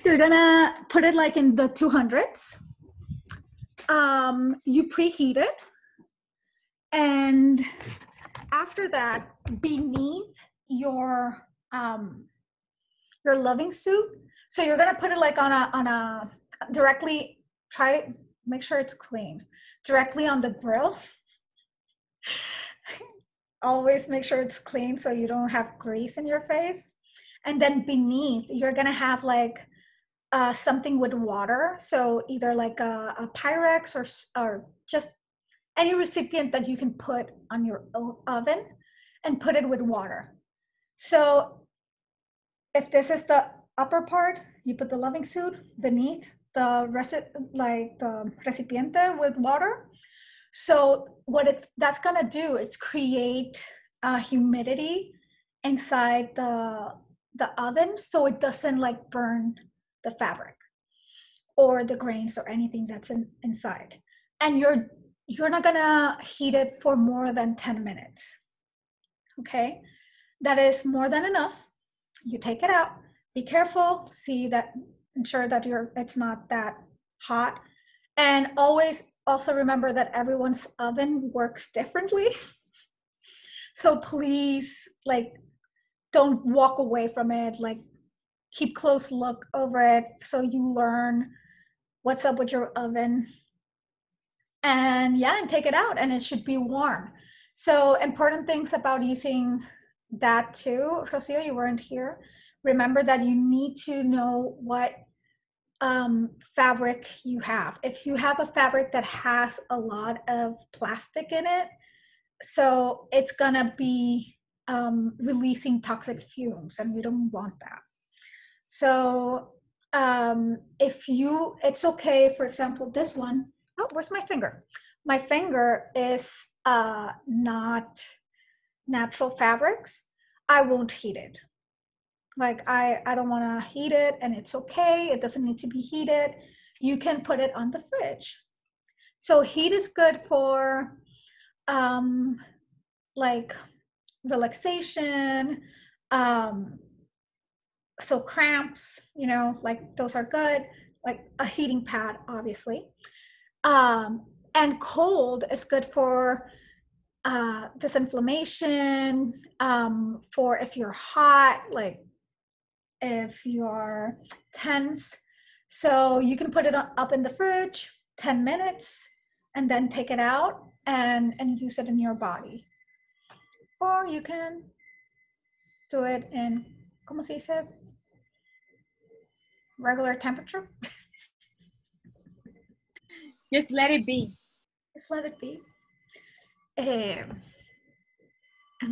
You're going to put it like in the 200s. You preheat it. And after that, beneath your loving suit, so you're gonna put it like on a directly, make sure it's clean, directly on the grill. Always make sure it's clean so you don't have grease in your face. And then beneath, you're gonna have like something with water. So either like a Pyrex or just any recipient that you can put on your oven and put it with water. So if this is the upper part, you put the loving suit beneath the recipiente with water. So what that's gonna do is create humidity inside the oven, so it doesn't like burn the fabric or the grains or anything that's inside. And you're not gonna heat it for more than 10 minutes. Okay, that is more than enough. You take it out, be careful, ensure that it's not that hot. And always also remember that everyone's oven works differently. So please, like, don't walk away from it, like keep close look over it so you learn what's up with your oven. And yeah, and take it out and it should be warm. So important things about using that too, Rocio, you weren't here. Remember that you need to know what fabric you have. If you have a fabric that has a lot of plastic in it, so it's gonna be releasing toxic fumes, and we don't want that. So it's okay, for example, this one, oh, where's my finger? My finger is not natural fabrics. I won't heat it. Like I don't want to heat it, and it's okay. It doesn't need to be heated. You can put it on the fridge. So heat is good for like relaxation, so cramps, like those are good, like a heating pad, obviously. And cold is good for disinflammation, for if you're hot, like if you're tense. So you can put it up in the fridge 10 minutes and then take it out and use it in your body. Or you can do it in, ¿cómo se dice? Regular temperature. Just let it be. Just let it be. And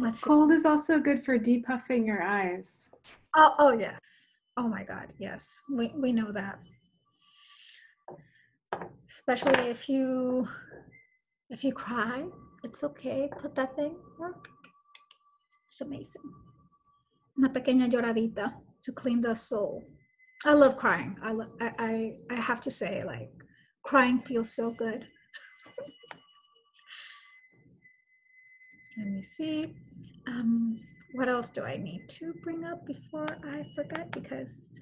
let's see. Cold is also good for depuffing your eyes. Oh yeah. Oh my God, yes. We know that. Especially if you cry, it's okay. Put that thing. It's amazing. Una pequeña lloradita to clean the soul. I love crying. I have to say, like, crying feels so good. Let me see. What else do I need to bring up before I forget? Because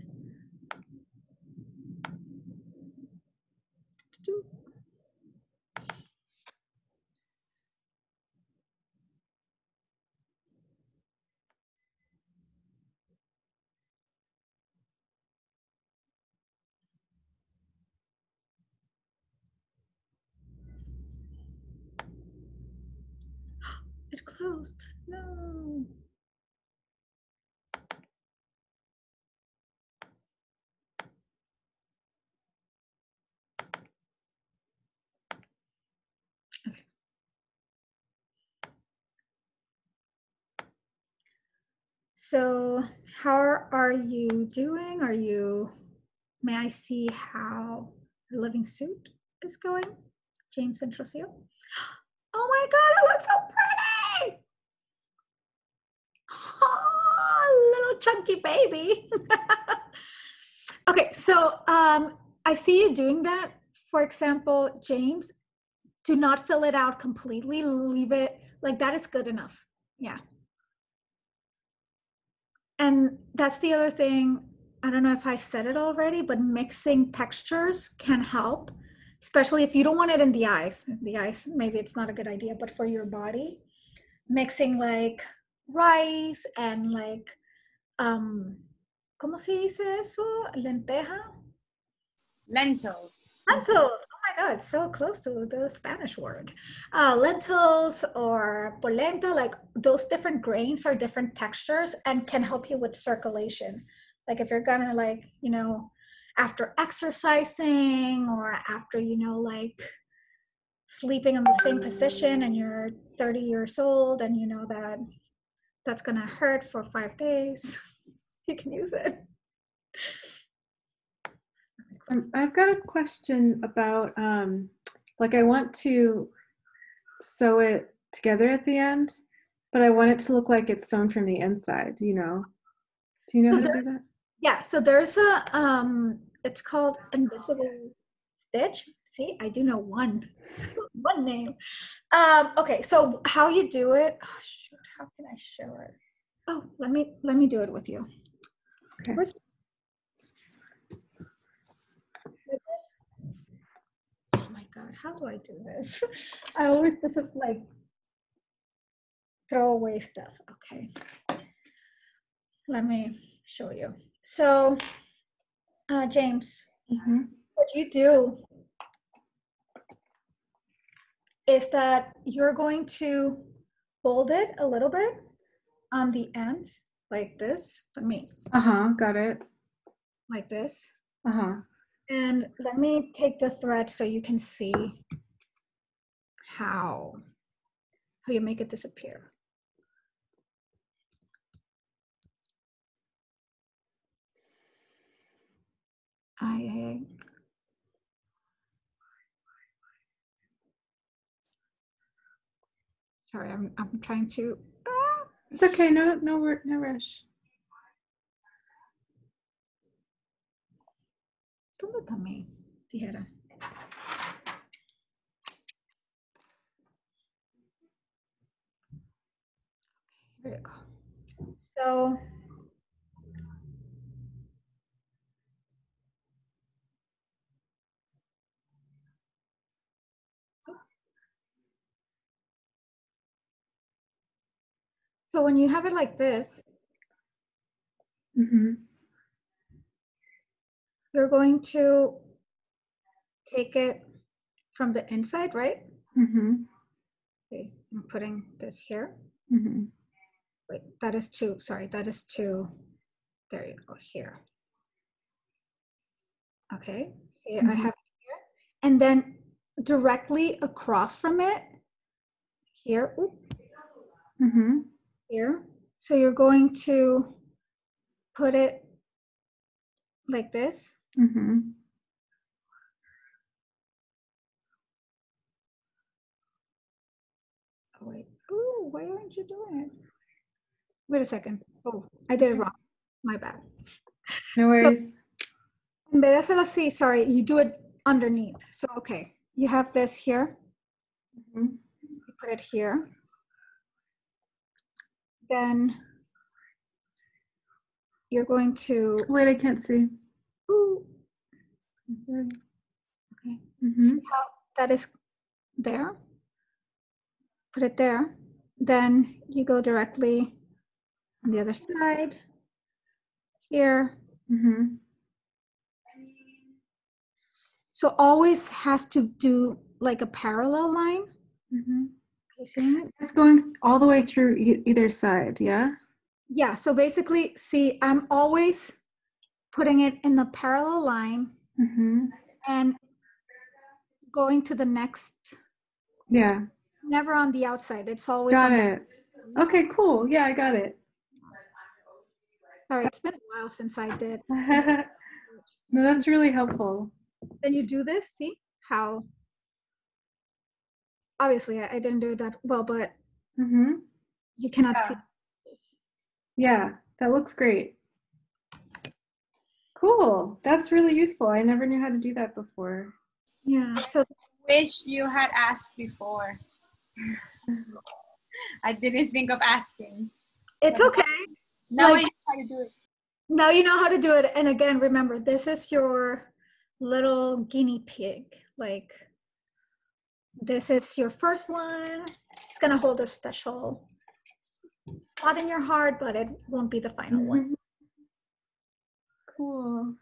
it closed. No. Okay. So how are you doing? May I see how your living suit is going? James and Rocio. Oh my God, it looks so pretty. Oh, little chunky baby. Okay, so I see you doing that. For example, James, do not fill it out completely. Leave it like that is good enough. Yeah. And that's the other thing. I don't know if I said it already, but mixing textures can help, especially if you don't want it in the eyes. The eyes, maybe it's not a good idea, but for your body, mixing like rice and like, ¿cómo se dice eso? Lenteja? Lentils. Lentils. Oh my God, so close to the Spanish word. Lentils or polenta, like those different grains are different textures and can help you with circulation. Like if you're gonna like, after exercising or after, like sleeping in the same position and you're 30 years old and you know that's gonna hurt for 5 days, you can use it. I've got a question about, like I want to sew it together at the end, but I want it to look like it's sewn from the inside, Do you know how to do that? Yeah, so there's it's called invisible stitch. See, I do know one name. Okay, so how you do it, oh shoot, how can I show it? Oh, let me do it with you. Okay. Oh my God, how do I do this? I always like throw away stuff. Okay, let me show you. So James, what you do is that you're going to fold it a little bit on the ends like this. Got it. Like this. And let me take the thread so you can see how you make it disappear. I sorry, I'm trying to. It's okay. No rush. ¿Dónde está mi tijera? Here you go. So when you have it like this, you're going to take it from the inside, right? Okay, I'm putting this here. Wait, that is two. Sorry, that is two. There you go, here. Okay, see, I have it here. And then directly across from it, here, here. So you're going to put it like this. Oh, wait. Ooh, why aren't you doing it? Wait a second. Oh, I did it wrong. My bad. No worries. So, en vez de hacerlo así, sorry, you do it underneath. So, okay, you have this here. You put it here. Then you're going to. Wait, I can't see. Ooh. Okay. See how that is there? Put it there. Then you go directly on the other side. Here. So always has to do like a parallel line. You seeing it? It's going all the way through either side, yeah? Yeah, so basically, see, I'm always putting it in the parallel line and going to the next. Yeah. Never on the outside. It's always Got on it. Okay, cool. Yeah, I got it. Sorry, it's been a while since I did. No, that's really helpful. Then you do this, see how, obviously I didn't do that well, but you cannot see this. Yeah, that looks great. Cool. That's really useful. I never knew how to do that before. Yeah, so Wish you had asked before. I didn't think of asking. it's okay. Now Like, I know how to do it. now you know how to do it. And again, remember, this is your little guinea pig. Like, this is your first one. It's gonna hold a special spot in your heart, but it won't be the final one. Cool.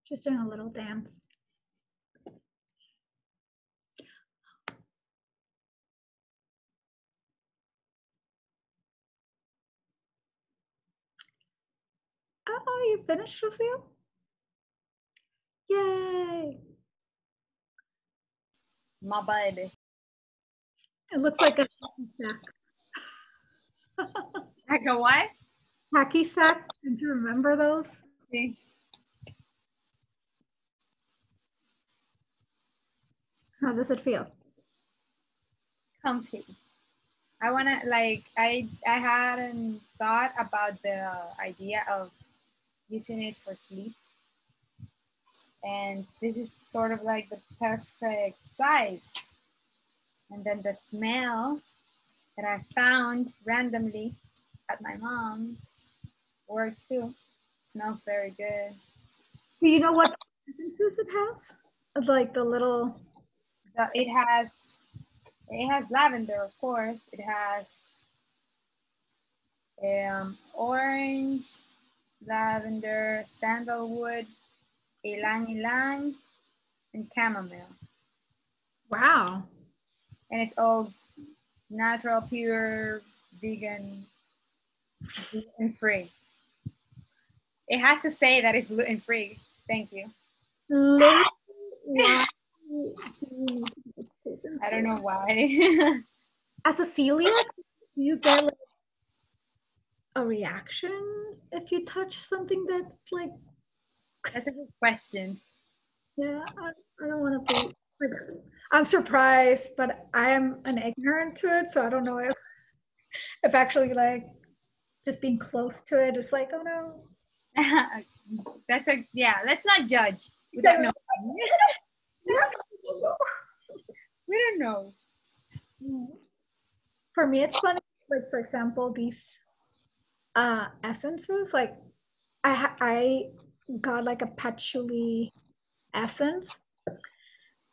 Just doing a little dance. Oh, you finished, Lucille? Yay! My bad. It looks like a sack. Like a what? Hacky sack. Did you remember those? See? How does it feel? Comfy. I wanna like I hadn't thought about the idea of using it for sleep, and this is sort of like the perfect size. And then the smell that I found randomly at my mom's works too. Smells very good. Do you know what essences it has? Like the little. It has lavender, of course. It has orange, lavender, sandalwood, ylang ylang, and chamomile. Wow. And it's all natural, pure, vegan, gluten free. It has to say that it's gluten free. Thank you. Literally, why I don't know why. as a celiac, you get like a reaction if you touch something that's like. That's a good question. Yeah, I don't want to be. I'm surprised, but I am an ignorant to it, so I don't know if actually like just being close to it is like, oh no. That's a yeah. Let's not judge without knowing. We don't know. For me, it's funny. Like for example, these essences. Like I got like a patchouli essence,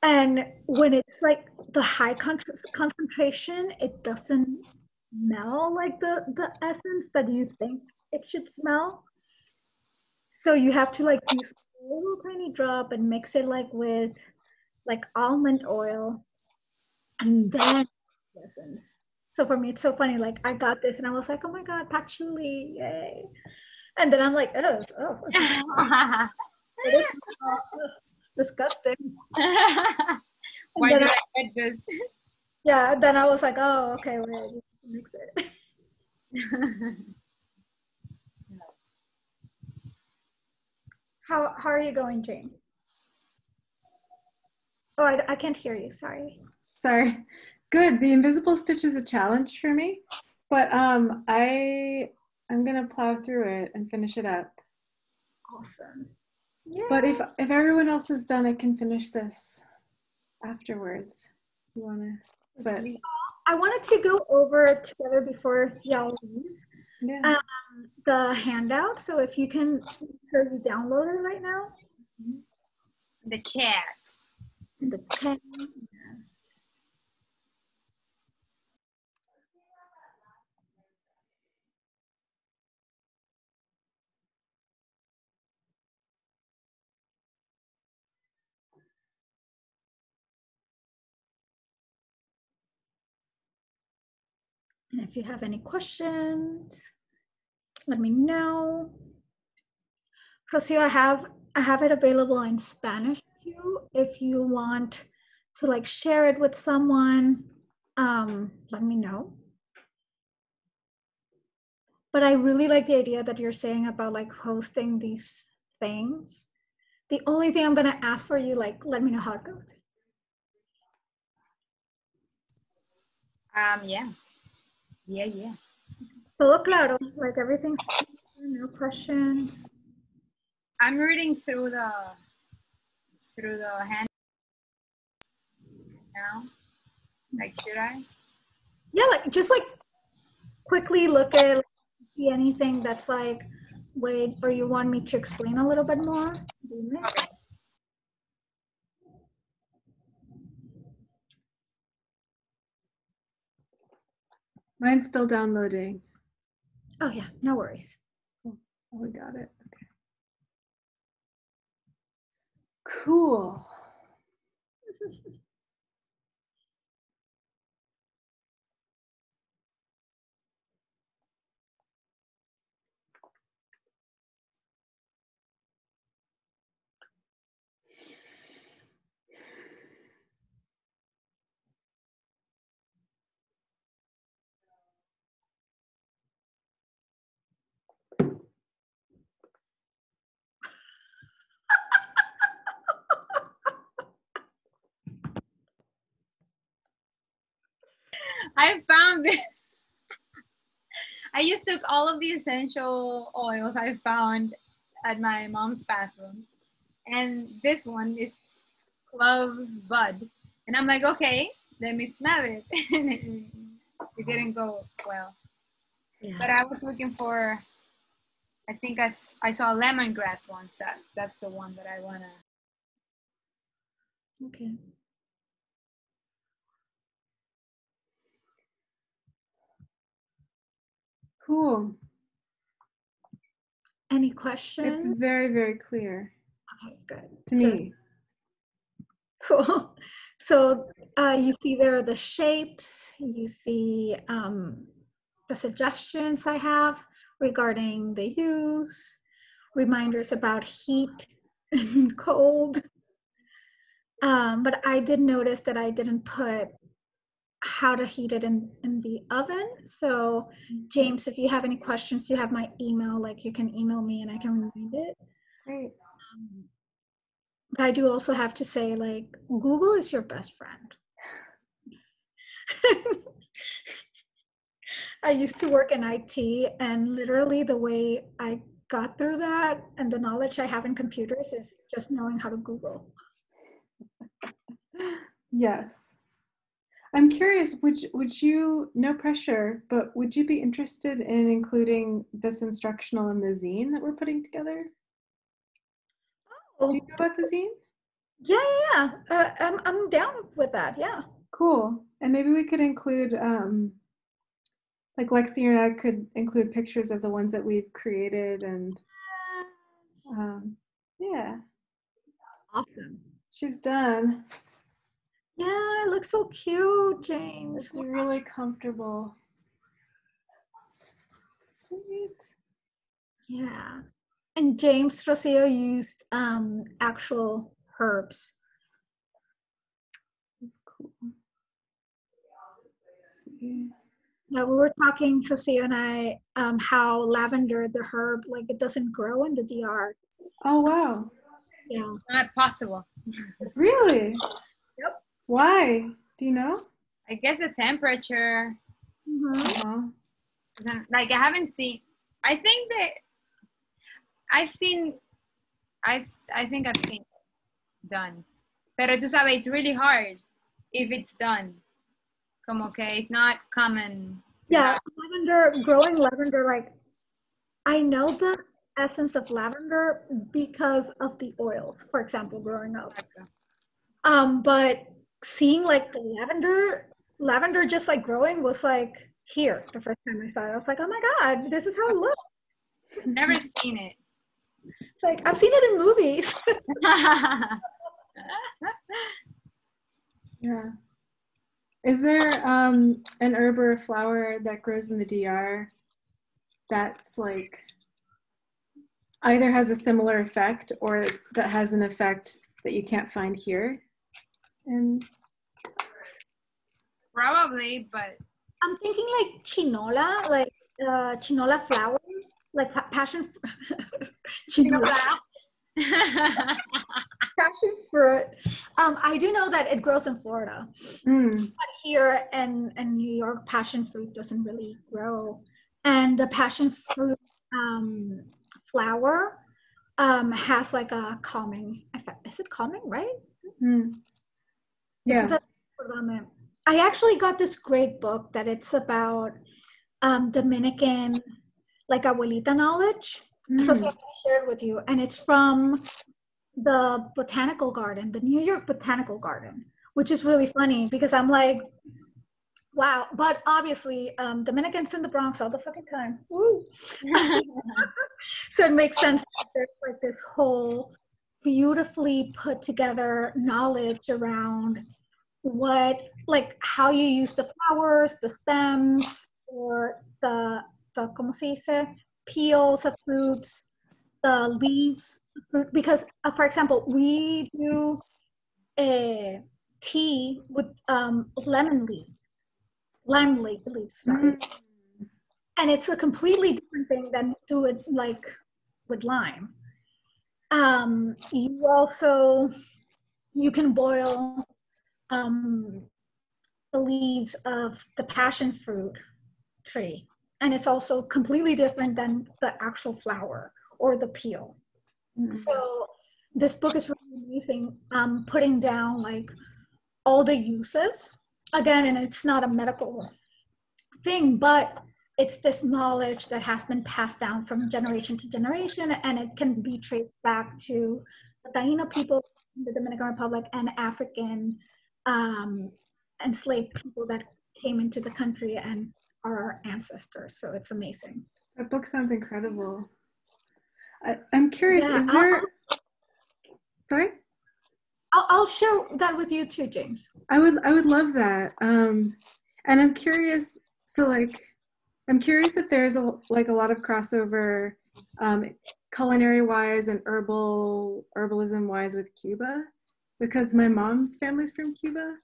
and when it's like the high concentration, it doesn't smell like the essence that you think it should smell. So you have to like use a little tiny drop and mix it like with like almond oil and then essence. So for me, it's so funny. Like I got this and I was like, oh my God, patchouli, yay. And then I'm like, oh, it's disgusting. Why Then did I get this? yeah, then I was like, oh, okay, wait, mix it. How are you going, James? Oh, I can't hear you. Sorry. Sorry. Good. The invisible stitch is a challenge for me, but I'm gonna plow through it and finish it up. Awesome. Yeah. But if everyone else is done, I can finish this afterwards. You wanna? But I wanted to go over together before y'all leave. yeah. The handout. So if you can, so you download it right now. The chat. The pen. And if you have any questions, let me know. Rocio, I have it available in Spanish too. If you want to like share it with someone, let me know. But I really like the idea that you're saying about like hosting these things. The only thing I'm gonna ask for you, like, let me know how it goes. Yeah. Yeah. Todo claro, like everything's clear, no questions. I'm reading through the hand now. Like, should I? Yeah, like just like quickly look at like, see anything that's like, wait, or you want me to explain a little bit more? Okay. Mine's still downloading. Oh yeah, no worries. Oh, we got it. Okay. Cool. I found this. I just took all of the essential oils I found at my mom's bathroom, and this one is clove bud, and I'm like, okay, let me smell it. And it didn't go well. Yeah. But I was looking for, I think I saw lemongrass once. That's the one that I wanna. Okay. Cool. Any It's questions? very, very clear Okay, good. to me. Cool. So you see there are the shapes, you see the suggestions I have regarding the use, reminders about heat and cold. But I did notice that I didn't put how to heat it in the oven. So James, if you have any questions, you have my email, like you can email me and I can remind it. Great. But I do also have to say, like, Google is your best friend. I used to work in IT, and literally the way I got through that and the knowledge I have in computers is just knowing how to Google. Yes. I'm curious, would you, no pressure, but would you be interested in including this instructional in the zine that we're putting together? Do you know about the zine? Yeah. I'm down with that. Yeah. Cool. And maybe we could include, like Lexi and I could include pictures of the ones that we've created, and yeah. Awesome. She's done. Yeah, it looks so cute, James. It's really comfortable. Sweet. Yeah. And James Rocio used actual herbs. That's cool. Let's see. Yeah, we were talking, Rocio and I, how lavender, the herb, like it doesn't grow in the DR. Oh, wow. Yeah. Not possible. Really? Yep. Why? Do you know? I guess the temperature. Mm-hmm. Like I haven't seen. I think that I've seen. I think I've seen it done. Pero tú sabes, it's really hard if it's done. Como que it's not common. Yeah, growing lavender, like I know the essence of lavender because of the oils, for example, growing up. But seeing like the lavender just like growing was like here the first time I saw it. I was like, oh my God, this is how it looks. Never seen it. Like I've seen it in movies. Yeah. Is there an herb or a flower that grows in the DR that's like either has a similar effect or that has an effect that you can't find here? And Probably, but I'm thinking like chinola flower, like passion chinola. Passion fruit. I do know that it grows in Florida. But here in New York, passion fruit doesn't really grow. And the passion fruit flower has like a calming effect. Is it calming, right? Yeah. I actually got this great book that it's about Dominican, like abuelita knowledge. I shared with you, and it's from the botanical garden, the New York Botanical Garden, which is really funny because I'm like, wow. But obviously, Dominicans in the Bronx all the fucking time. Woo. So it makes sense that there's like this whole beautifully put together knowledge around how you use the flowers, the stems, or the ¿cómo se dice? Peels of fruits, the leaves of fruit. Because, for example, we do tea with lime leaves, sorry. And it's a completely different thing than do it like with lime. You can boil the leaves of the passion fruit tree, and it's also completely different than the actual flower or the peel. So this book is really amazing, putting down like all the uses again, and it's not a medical thing, but it's this knowledge that has been passed down from generation to generation, and it can be traced back to the Taino people in the Dominican Republic and African enslaved people that came into the country and are our ancestors. So it's amazing. That book sounds incredible. I'm curious, is there... Sorry? I'll share that with you too, James. I would love that. And I'm curious, I'm curious if there's a lot of crossover culinary wise and herbalism wise with Cuba, because my mom's family's from Cuba,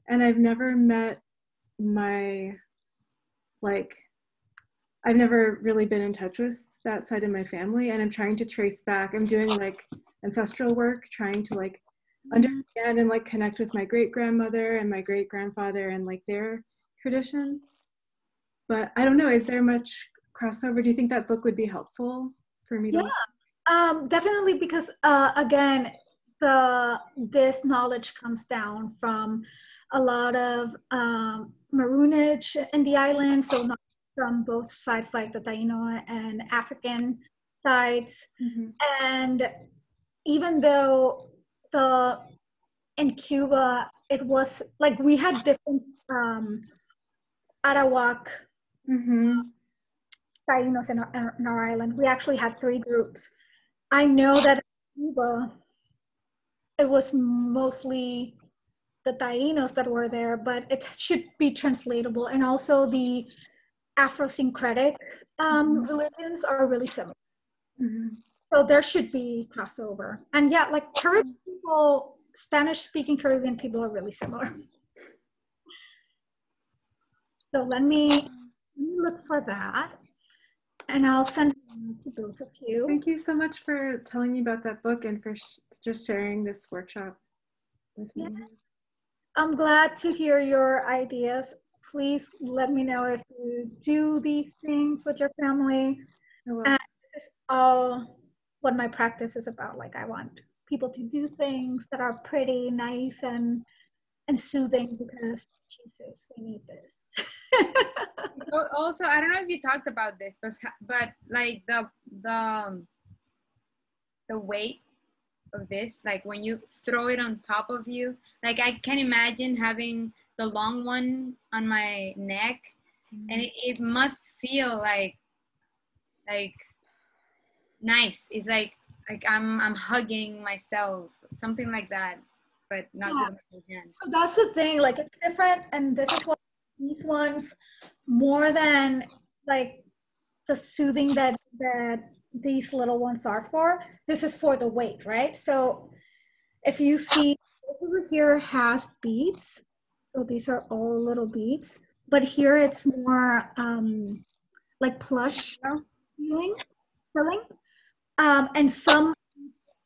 and I've never met I've never really been in touch with that side of my family, and I'm trying to trace back. I'm doing like ancestral work, trying to like understand and like connect with my great-grandmother and my great-grandfather and like their traditions. But I don't know, is there much crossover? Do you think that book would be helpful for me to... Definitely, because again, this knowledge comes down from a lot of maroonage in the island, so not from both sides, like the Taino and African sides. And even though in Cuba, it was like we had different Arawak Tainos in our island. We actually had 3 groups. I know that in Cuba, it was mostly the Tainos that were there, but it should be translatable. And also the Afrosyncretic religions are really similar. So there should be crossover. And yeah, like Caribbean people, Spanish-speaking Caribbean people are really similar. So let me look for that, and I'll send it to both of you. Thank you so much for telling me about that book and for just sharing this workshop with me. I'm glad to hear your ideas. Please let me know if you do these things with your family. And this is all what my practice is about. Like, I want people to do things that are pretty nice and soothing, because Jesus, we need this. Also, I don't know if you talked about this, but like the weight of this, like when you throw it on top of you, like I can imagine having the long one on my neck, and it must feel like nice. It's like I'm hugging myself, something like that, but not with my hands. So that's the thing, like it's different, and this is what these ones, more than like the soothing that these little ones are for, this is for the weight, right? So if you see over here has beads, so these are all little beads, but here it's more like plush feeling, and some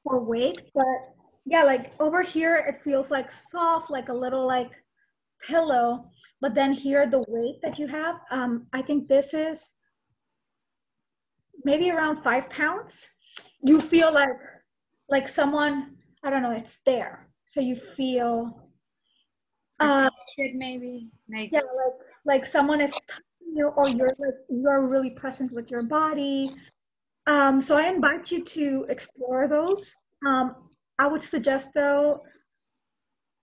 for weight. But yeah, like over here it feels like soft, like a little like pillow. But then here, the weight that you have, I think this is maybe around 5 pounds. You feel like someone, I don't know, it's there. So you feel, maybe like, yeah, like someone is touching you, or you're really present with your body. So I invite you to explore those. I would suggest though,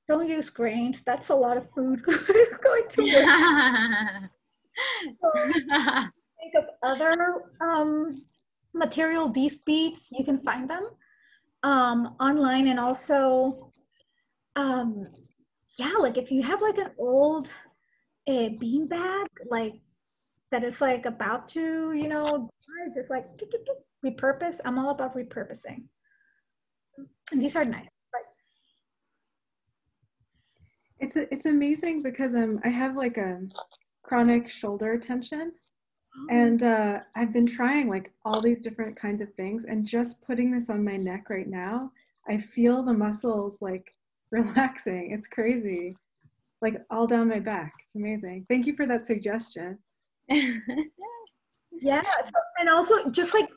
don't use grains. That's a lot of food going to waste. So think of other material. These beads, you can find them. online, and also yeah, like if you have like an old bean bag, like that is like about to, you know, just like repurpose. I'm all about repurposing. And these are nice. It's amazing because I have like a chronic shoulder tension, and I've been trying like all these different kinds of things, and just putting this on my neck right now, I feel the muscles like relaxing. It's crazy, like all down my back. It's amazing. Thank you for that suggestion. Yeah, and also just like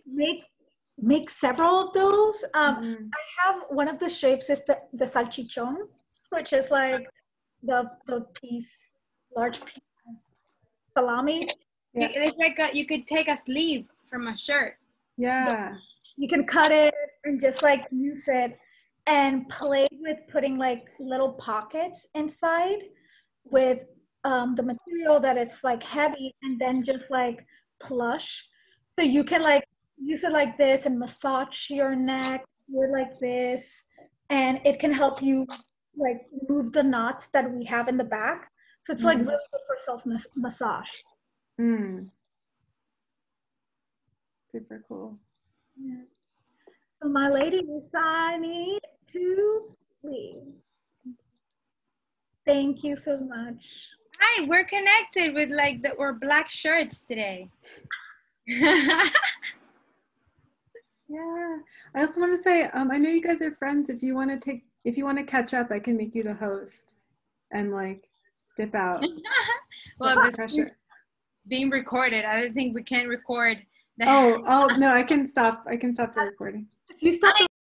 make several of those. I have one of the shapes is the salchichon, which is like the piece, large piece salami. Yeah. It's like you could take a sleeve from a shirt. Yeah. You can cut it and just like use it and play with putting like little pockets inside with the material that is like heavy and then just like plush. So you can like use it like this and massage your neck like this, and it can help you like move the knots that we have in the back. So it's like really good for self massage. Super cool. Yeah. So my lady, I need to leave. Thank you so much. Hi, we're connected with like we're black shirts today. Yeah. I also want to say, I know you guys are friends. If you want to catch up, I can make you the host and like dip out. Well, this is being recorded. I don't think we can record. Oh no, I can stop the recording. You stop